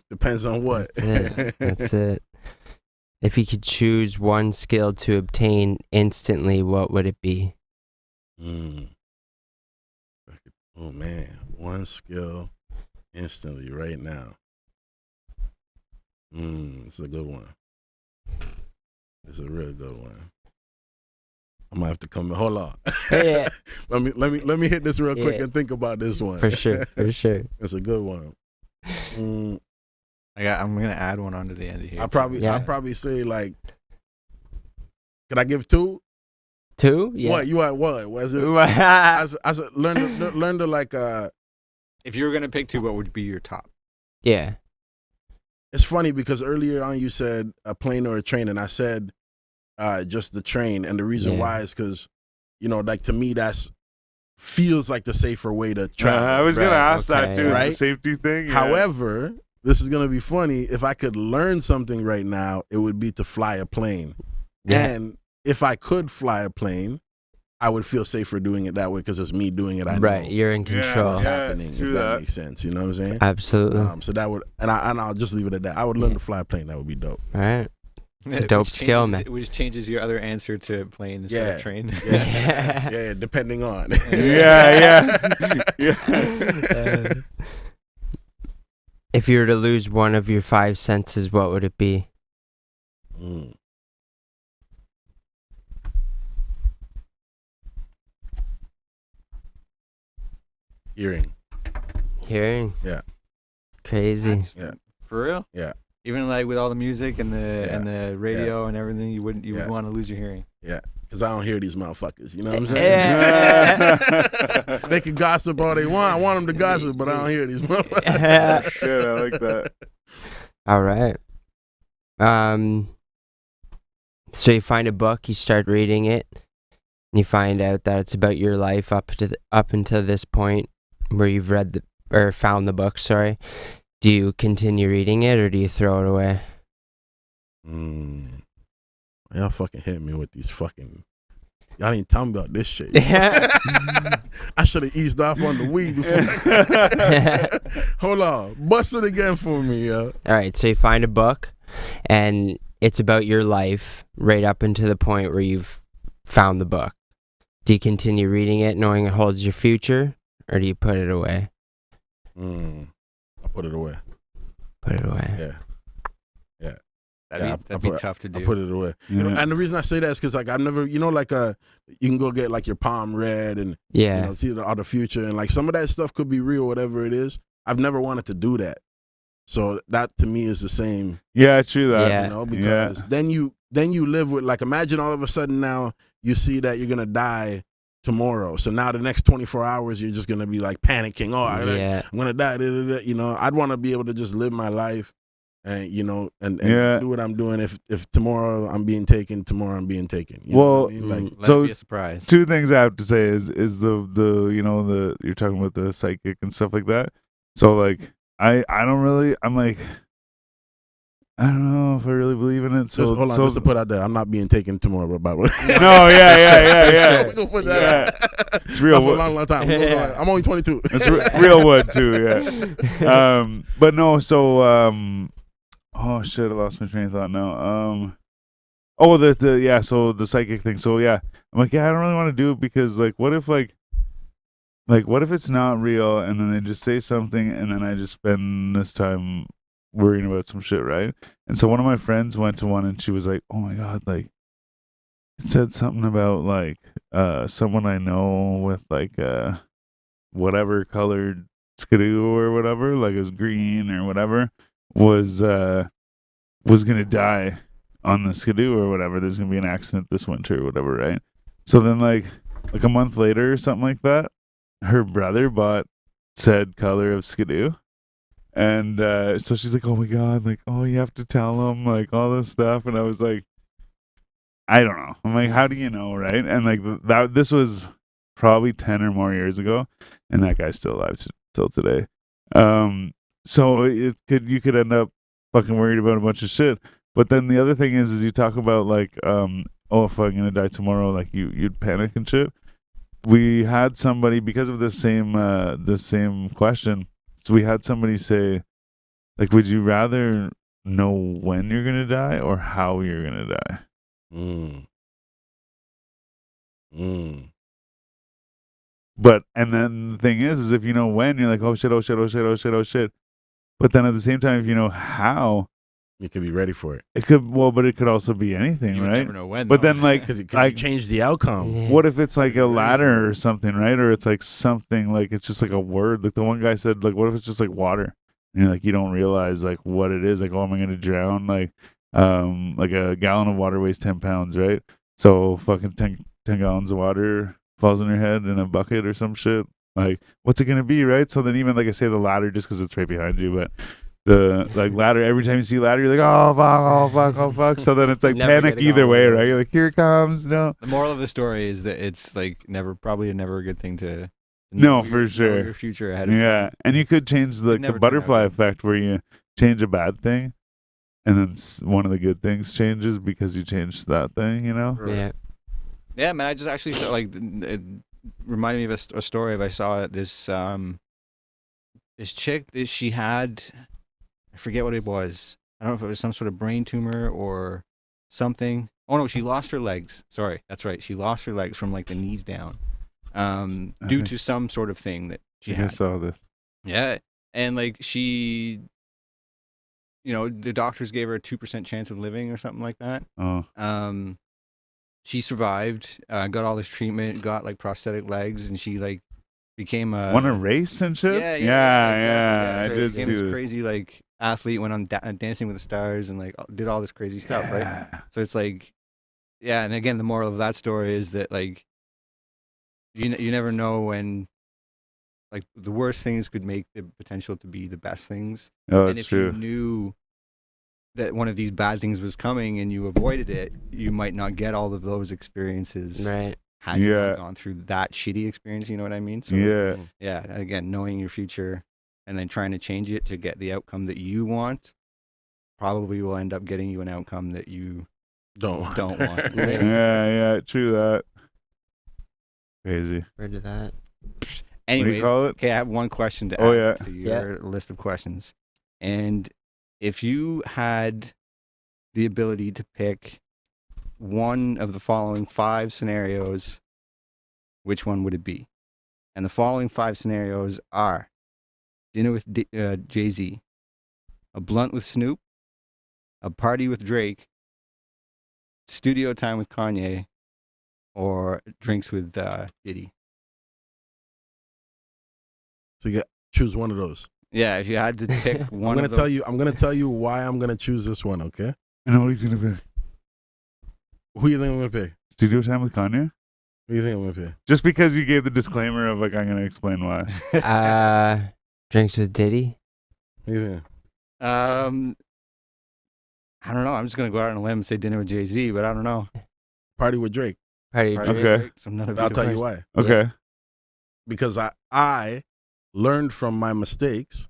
Depends on what. That's it. If you could choose one skill to obtain instantly, what would it be? Oh, man. One skill instantly right now. It's a good one. It's a real good one. I might have to come. Hold on. Yeah. let me hit this real quick Yeah. and think about this one. For sure. It's a good one. I'm gonna add one onto the end of here. I'll probably say like, can I give two? 2? Yeah. What you at? What was it? I said learn to like. If you were gonna pick two, what would be your top? Yeah. It's funny because earlier on you said a plane or a train, and I said just the train, and the reason why is because, like to me that's feels like the safer way to travel. I was gonna ask that too. Right? The safety thing. Yeah. However, this is gonna be funny. If I could learn something right now, it would be to fly a plane. Yeah. And if I could fly a plane, I would feel safer doing it that way because it's me doing it. I Right. know You're in control. what's happening. If that makes sense, you know what I'm saying? Absolutely. So that would, and I'll just leave it at that. I would learn to fly a plane. That would be dope. All right. It's a dope skill, man. Which changes your other answer to plane instead of train. Yeah, depending on. Yeah. If you were to lose one of your 5 senses, what would it be? Hearing. Yeah. Crazy. For real? Yeah. Even like with all the music and the radio and everything, you would want to lose your hearing. Yeah. Because I don't hear these motherfuckers. You know what I'm saying? Yeah. They can gossip all they want. I want them to gossip, but I don't hear these motherfuckers. Shit, I like that. All right. So you find a book, you start reading it, and you find out that it's about your life up until this point where you've found the book. Sorry. Do you continue reading it or do you throw it away? Y'all fucking hit me with these fucking. Y'all ain't talking about this shit. I should have eased off on the weed before. Hold on, bust it again for me, yo. All right, so you find a book, and it's about your life right up until the point where you've found the book. Do you continue reading it, knowing it holds your future, or do you put it away? I put it away. Put it away. Yeah. That'd be tough to do. I put it away. And the reason I say that is because like I've never, you can go get like your palm read and see the future and like some of that stuff could be real, whatever it is. I've never wanted to do that, so that to me is the same. Yeah, true that. Yeah. Because then you live with like imagine all of a sudden now you see that you're gonna die tomorrow, so now the next 24 hours you're just gonna be like panicking. I'm gonna die. I'd want to be able to just live my life. And and do what I'm doing. If tomorrow I'm being taken, tomorrow I'm being taken. You know what I mean? Like, let it be a surprise. Two things I have to say is the you're talking about the psychic and stuff like that. So like I don't really, I'm like, I don't know if I really believe in it. So hold on, just to put out there, I'm not being taken tomorrow. By the way. No, yeah. We're gonna put that out. It's real wood. For a long time. I'm only 22. It's real wood too, yeah. But no, so oh shit, I lost my train of thought now. So the psychic thing. So yeah, I'm like, I don't really want to do it because like, what if what if it's not real and then they just say something and then I just spend this time worrying about some shit, right? And so one of my friends went to one and she was like, oh my god, like it said something about like someone I know with like whatever colored Skidoo or whatever, like it was green or whatever, was gonna die on the Skidoo or whatever. There's gonna be an accident this winter or whatever, right? So then like a month later or something like that, her brother bought said color of Skidoo. And so she's like, oh my God, like, oh, you have to tell him, like, all this stuff. And I was like, I don't know. I'm like, how do you know, right? And like this was probably 10 or more years ago, and that guy's still alive till today. So you could end up fucking worried about a bunch of shit. But then the other thing is you talk about like, oh, if I'm gonna die tomorrow, like you'd panic and shit. We had somebody, because of the same question. So we had somebody say, like, would you rather know when you're gonna die or how you're gonna die? But and then the thing is if you know when, you're like, oh shit, oh shit, oh shit, oh shit, oh shit. But then at the same time, if you know how, you could be ready for it. It could, well, but it could also be anything, You right? never know when. But though. then, like, Could like change the outcome. Yeah. what if it's like a ladder or something, right? Or it's like something like it's just like a word. Like the one guy said, like, what if it's just like water? And you're like, you don't realize like what it is. Like, oh, am I gonna drown? Like a gallon of water weighs 10 pounds, right? So fucking 10 gallons of water falls in your head in a bucket or some shit. Like, what's it gonna be, right? So then even like I say the ladder just because it's right behind you, but the like ladder, every time you see ladder, you're like, oh fuck, oh fuck, oh fuck. So then it's like panic either way, right? You're like, here it comes. No. The moral of the story is that it's like probably never a good thing to no, for sure. know your future ahead of time. Yeah, and you could change the butterfly effect where you change a bad thing, and then one of the good things changes because you changed that thing. You know? Yeah. Yeah, man. I just actually saw, like, it reminded me of a story. I saw this this chick that she had. I forget what it was. I don't know if it was some sort of brain tumor or something. Oh no, she lost her legs. Sorry, that's right. She lost her legs from like the knees down, due to some sort of thing that she had. I saw this. Yeah, and like she, the doctors gave her a 2% chance of living or something like that. Oh. She survived. Got all this treatment. Got like prosthetic legs, and she like became a won a race and shit. Yeah, I so did became see this this. crazy like athlete, went on Dancing with the Stars, and like did all this crazy stuff, right? So it's like, yeah, and again, the moral of that story is that like you never know when like the worst things could make the potential to be the best things. Oh, and that's if true. you knew that one of these bad things was coming and you avoided it, you might not get all of those experiences. Right. Had you not gone through that shitty experience, you know what I mean? So, yeah. Again, knowing your future and then trying to change it to get the outcome that you want probably will end up getting you an outcome that you don't want. Right? Yeah, true that. Crazy. Where did that? Anyways, what do you call it? Okay, I have one question to add to your list of questions. And if you had the ability to pick one of the following 5 scenarios, which one would it be? And the following 5 scenarios are dinner with Jay-Z, a blunt with Snoop, a party with Drake, studio time with Kanye, or drinks with Diddy. So you choose one of those. Yeah, if you had to pick one of those. I'm gonna tell you why I'm gonna choose this one, okay? I know what he's gonna pick. Who you think I'm gonna pick? Studio time with Kanye? Who do you think I'm gonna pick? Just because you gave the disclaimer of like I'm gonna explain why. Drinks with Diddy. Who do you think? I don't know. I'm just gonna go out on a limb and say dinner with Jay-Z, but I don't know. Party with Drake. Party Party with with Okay. Drake, so none of I'll you tell you divorced. why. Okay. Because I learned from my mistakes,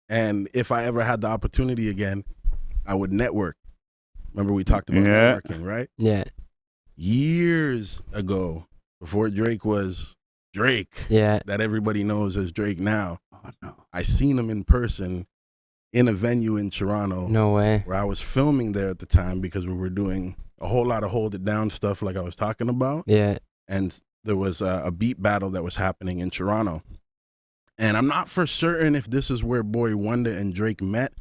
and if I ever had the opportunity again, I would network. Remember we talked about networking, right? Yeah. Years ago, before Drake was Drake, that everybody knows as Drake now, I seen him in person in a venue in Toronto. No way. Where I was filming there at the time because we were doing a whole lot of Hold It Down stuff like I was talking about. Yeah. And there was a beat battle that was happening in Toronto. And I'm not for certain if this is where Boy Wonder and Drake met.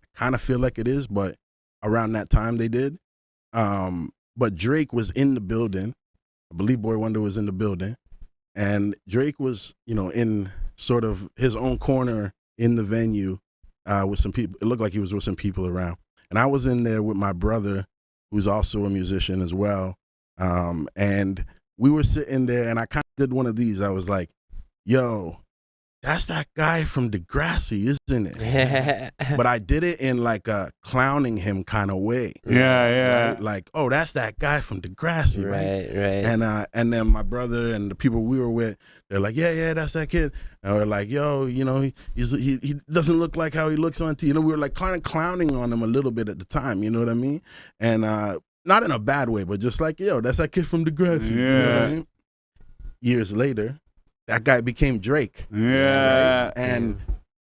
I kind of feel like it is, but around that time they did. But Drake was in the building. I believe Boy Wonder was in the building. And Drake was, in sort of his own corner in the venue with some people. It looked like he was with some people around. And I was in there with my brother, who's also a musician as well. And we were sitting there, and I kind of did one of these. I was like, yo, that's that guy from Degrassi, isn't it? But I did it in like a clowning him kind of way. Yeah. Right? Like, oh, that's that guy from Degrassi, Right. And then my brother and the people we were with, they're like, yeah, that's that kid. And we're like, yo, you know, he doesn't look like how he looks on TV. You know, we were like kind of clowning on him a little bit at the time. You know what I mean? And not in a bad way, but just like, yo, that's that kid from Degrassi. Yeah. You know what I mean? Years later, that guy became Drake. Yeah. Right? And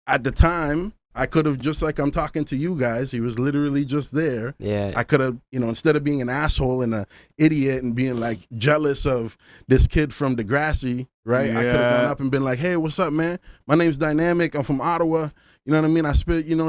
at the time, I could have, just like I'm talking to you guys, he was literally just there. Yeah. I could have, you know, instead of being an asshole and an idiot and being like jealous of this kid from Degrassi, right? I could have gone up and been like, hey, what's up, man? My name's Dynamic. I'm from Ottawa. You know what I mean? I spit, you know,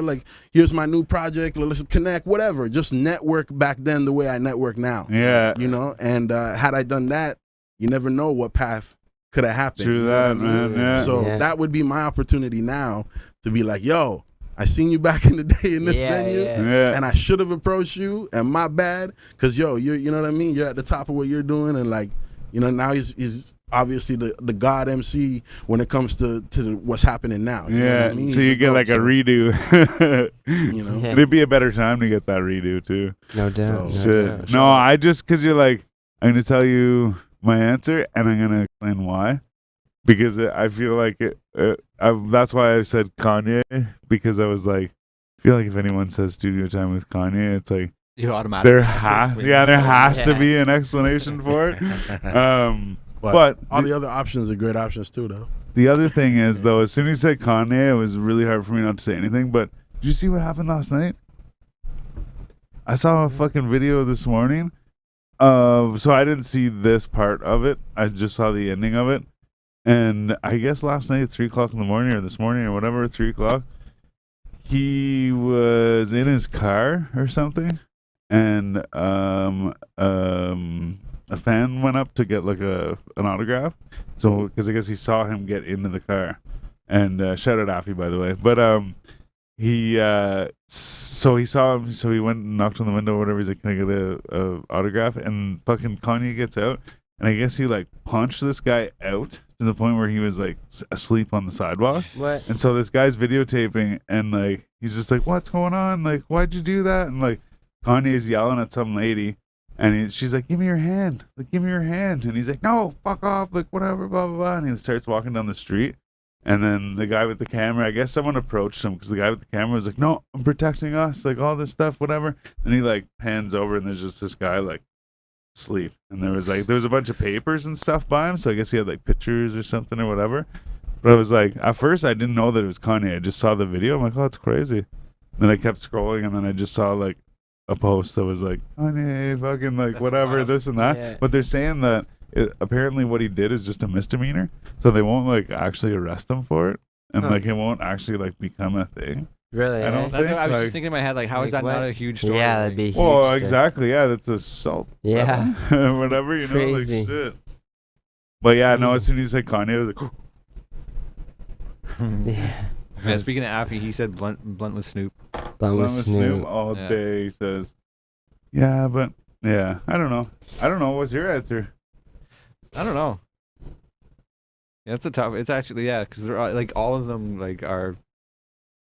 like, here's my new project. Let's connect, whatever. Just network back then the way I network now. Yeah. You know, and had I done that, you never know what path could have happened. True that, man. Yeah. So that would be my opportunity now to be like, yo, I seen you back in the day in this venue, and I should have approached you, and my bad, because, yo, you know what I mean? You're at the top of what you're doing, and, like, you know, now he's obviously the God MC when it comes to what's happening now. You know what I mean? So you get like a redo. You know? It'd be a better time to get that redo, too. No doubt. No, I just, because you're like, I'm going to tell you my answer, and I'm going to explain why. Because I feel like that's why I said Kanye, because I was like, I feel like if anyone says studio time with Kanye, it's like, You automatically there has to be an explanation for it. But all the other options are great options too, though. The other thing is, though, as soon as you said Kanye, it was really hard for me not to say anything. But did you see what happened last night? I saw a fucking video this morning. So I didn't see this part of it. I just saw the ending of it. And I guess last night at 3 o'clock in the morning, or this morning, or whatever, 3 o'clock, he was in his car or something. And a fan went up to get like an autograph. So, because I guess he saw him get into the car. And shout out Affy, by the way. But so he saw him, so he went and knocked on the window or whatever. He's like, can I get a autograph? And fucking Kanye gets out. And I guess he like punched this guy out to the point where he was like asleep on the sidewalk. What? And so this guy's videotaping, and like he's just like, what's going on? Like, why'd you do that? And like Kanye's yelling at some lady, and she's like, give me your hand. Like, give me your hand. And he's like, no, fuck off. Like, whatever, blah, blah, blah. And he starts walking down the street. And then the guy with the camera, I guess someone approached him because the guy with the camera was like, no, I'm protecting us. Like, all this stuff, whatever. And he like pans over, and there's just this guy like asleep. And there was a bunch of papers and stuff by him. So I guess he had like pictures or something or whatever. But I was like, at first I didn't know that it was Kanye. I just saw the video. I'm like, oh, it's crazy. And then I kept scrolling, and then I just saw like a post that was like, Kanye, fucking like, that's whatever, wild. This and that. Yeah. But they're saying that apparently what he did is just a misdemeanor. So they won't like actually arrest him for it. And like it won't actually like become a thing. Really? I don't That's think, what I was like, just thinking in my head, like, how is that what? not a huge story? Yeah, that'd be huge. well, exactly. Yeah, that's assault. Yeah. Whatever, you know, like Crazy. shit. But yeah, no, as soon as he said Kanye, I was like, Yeah. Yeah, speaking of Affy, he said blunt with Snoop. Blunt with Snoop. all Yeah. day, he says. Yeah, but yeah, I don't know. What's your answer? I don't know. Yeah, it's a tough. It's actually, yeah, because they're like all of them like are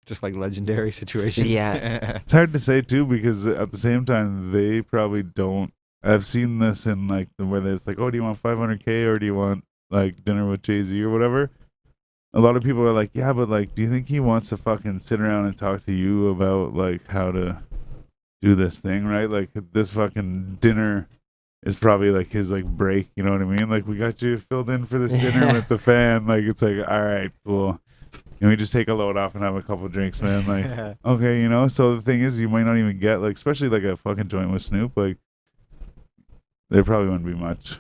just like legendary situations. Yeah. It's hard to say too, because at the same time they probably don't. I've seen this in like where it's like, oh, do you want 500K or do you want like dinner with Jay-Z or whatever? A lot of people are like, yeah, but like, do you think he wants to fucking sit around and talk to you about like how to do this thing, right? Like this fucking dinner is probably like his like break, you know what I mean? Like, we got you filled in for this dinner with the fan. Like, it's like, all right, cool. Can we just take a load off and have a couple drinks, man? Like, okay, you know? So the thing is, you might not even get like, especially like a fucking joint with Snoop, like there probably wouldn't be much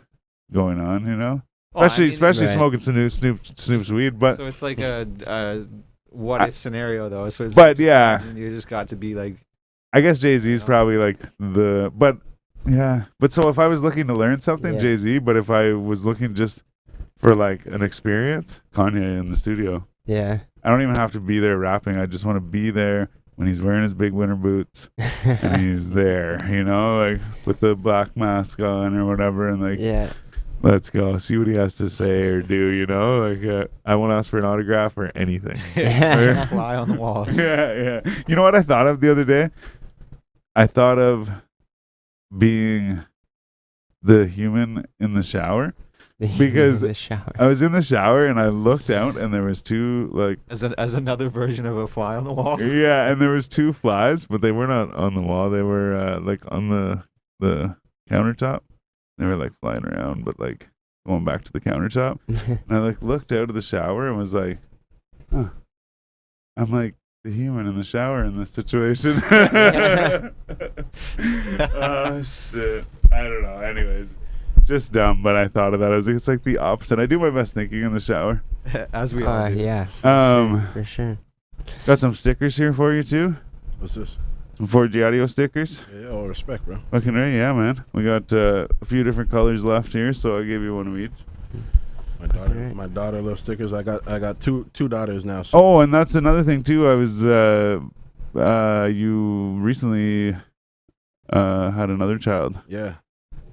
going on, you know? Well, especially right. smoking Snoop's weed, but so it's like a what if scenario though. So it's but like, just yeah, imagine you just got to be like, I guess Jay-Z's know? probably like but yeah. But so if I was looking to learn something, Yeah. Jay-Z, but if I was looking just for like an experience, Kanye in the studio. Yeah. I don't even have to be there rapping. I just want to be there when he's wearing his big winter boots and he's there, you know, like with the black mask on or whatever, and like, Yeah. let's go see what he has to say or do, you know, like I won't ask for an autograph or anything. Fly on the wall. Yeah. You know what I thought of the other day? I thought of being the human in the shower. Because the shower. I was in the shower and I looked out and there was two like As another version of a fly on the wall. yeah, and there was two flies, but they were not on the wall. They were like on the countertop. They were like flying around, but like going back to the countertop. And I like looked out of the shower and was like, huh. I'm like the human in the shower in this situation. Oh shit. I don't know. Anyways. Just dumb, but I thought of that. I was like, it's like the opposite. I do my best thinking in the shower. As we all do. Yeah. For sure. Got some stickers here for you too. What's this? Some 4G audio stickers. Yeah, all respect, bro. Fucking right, yeah, man. We got a few different colors left here, so I'll give you one of each. My daughter loves stickers. I got two daughters now. So. Oh, and that's another thing too. I was you recently had another child. Yeah.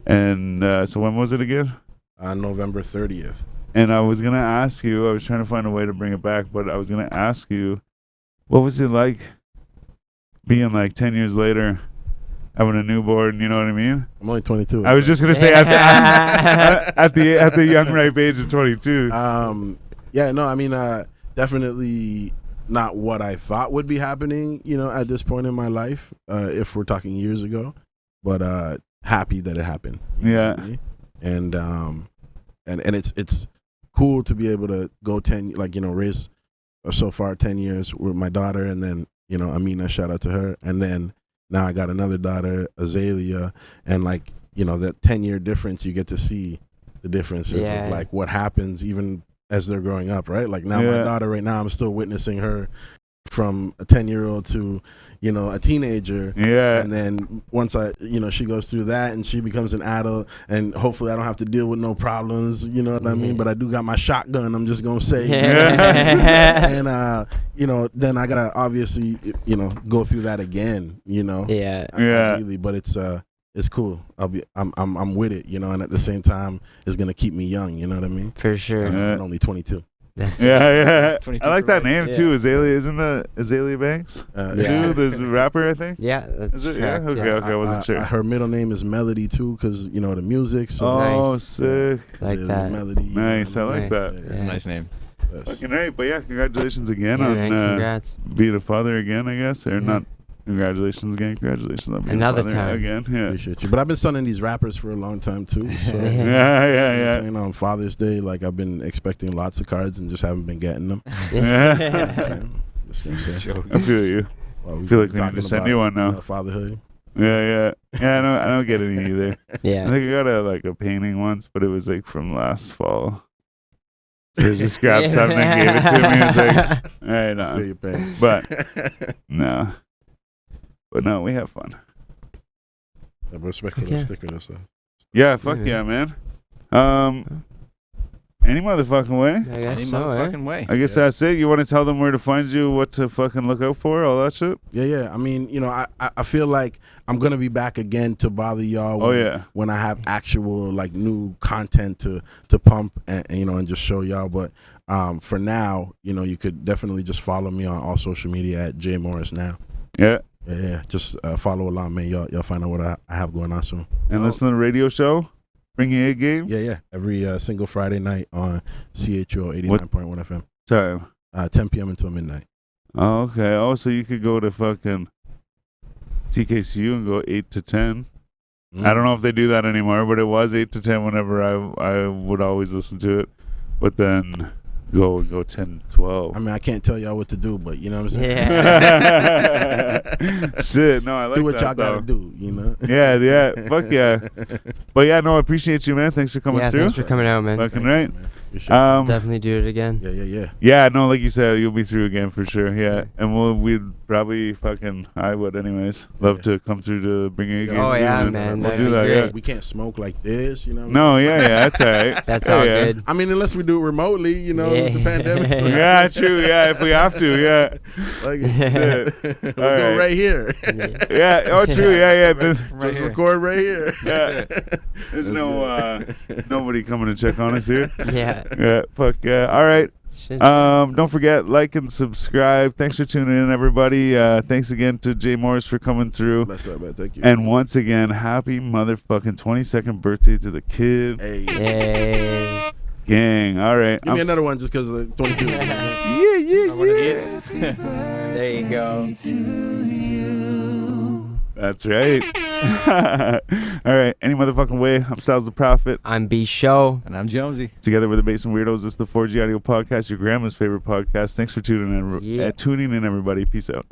And so when was it again? November 30th. And I was gonna ask you. I was trying to find a way to bring it back, but I was gonna ask you, what was it like being like 10 years later, having a newborn? You know what I mean? I'm only 22. I was just gonna say at the young ripe age of 22. Yeah, no, I mean, definitely not what I thought would be happening. You know, at this point in my life, if we're talking years ago, but happy that it happened. Yeah. And it's cool to be able to go 10, like, you know, raise so far 10 years with my daughter, and then, you know, Amina, shout out to her, and then now I got another daughter, Azalea, and like, you know, that 10-year difference, you get to see the differences of like what happens even as they're growing up, right? Like now my daughter right now, I'm still witnessing her from a 10-year-old to, you know, a teenager. Yeah. And then once she goes through that and she becomes an adult, and hopefully I don't have to deal with no problems, you know what I mean? But I do got my shotgun, I'm just going to say. And, you know, then I got to obviously, you know, go through that again, you know? Yeah. Ideally, but it's cool. I'm with it, you know, and at the same time, it's going to keep me young, you know what I mean? For sure. I'm only 22. That's yeah. 22 I like that name Yeah. too. Azalea, isn't the Azalea Banks? Yeah. There's a rapper, I think. Yeah, that's Is it? correct. Yeah. Okay. I wasn't sure. Her middle name is Melody too, because, you know, the music. So Oh, Nice. sick. Like that. Melody. Nice. I like Nice. that. It's Yeah. a nice name. Yes. Fucking right. But yeah, congratulations again Yeah, on man, congrats. being a father again, I guess, or Yeah. not. Congratulations again. Congratulations on being Another a father time. again. Yeah. Appreciate you. But I've been sunning these rappers for a long time too. So Yeah. you know Yeah. what I'm saying, on Father's Day, like I've been expecting lots of cards and just haven't been getting them. Yeah. Just gonna say. I feel you. Well, I feel like we need talking to send about, you one now. you know, fatherhood. Yeah. I don't get any either. I Yeah. think I got a painting once, but it was like from last fall. So I just grabbed something and gave it to me. I was like, all right, I feel your pain. But no. But no, we have fun. Yeah, respect for Yeah. the sticker and stuff. Yeah, fuck Yeah, yeah, man. Any motherfucking way. I guess Any so, motherfucking way. I guess that's it. You want to tell them where to find you, what to fucking look out for, all that shit? Yeah. I mean, you know, I feel like I'm gonna be back again to bother y'all. When I have actual like new content to pump and you know, and just show y'all. But for now, you know, you could definitely just follow me on all social media at J Morris now. Yeah. Yeah. Just follow along, man. Y'all find out what I have going on soon. And listen to the radio show. Bring your A game. Yeah. Every single Friday night on CHO 89.1 FM. Time. 10 p.m. until midnight. Oh, okay. Oh, so you could go to fucking TKCU and go 8 to 10. I don't know if they do that anymore, but it was 8 to 10 whenever I would always listen to it. But then go 10, 12. I mean, I can't tell y'all what to do, but you know what I'm saying? Yeah. Shit, no, I like do what that, y'all though. gotta do, you know? Yeah, fuck yeah. But yeah, no, I appreciate you, man. Thanks for coming Yeah, through. thanks for coming out, man. Fucking Thank you, right. man. Definitely do it again. Yeah. Yeah, no, like you said, you'll be through again for sure. Yeah, and we'd probably I would anyways. Love to come through to bring you a game. Oh yeah, too, man. We'll That'd do be that. great. Yeah. We can't smoke like this, you know. No, yeah, that's all right. That's all yeah. good. I mean, unless we do it remotely, you know, Yeah. the pandemic. Yeah, true. Yeah, if we have to. Yeah. Like Shit. we'll go right here. Yeah. Oh, true. Yeah. Just record right here. Yeah. There's nobody coming to check on us here. Yeah. Yeah. Fuck yeah. All right. Shit. Don't forget, like and subscribe. Thanks for tuning in, everybody. Thanks again to Jay Morris for coming through. Bless up, man. Thank you. And once again, happy motherfucking 22nd birthday to the kid. Hey. Yay. Gang. All right. Give me another one just because of 22. Yeah. One of these. There you go. That's right. All right. Any motherfucking way. I'm Styles the Prophet. I'm B Show. And I'm Jonesy. Together with the Basement Weirdos, this is the 4G Audio Podcast, your grandma's favorite podcast. Thanks for tuning in, Yeah. everybody. Peace out.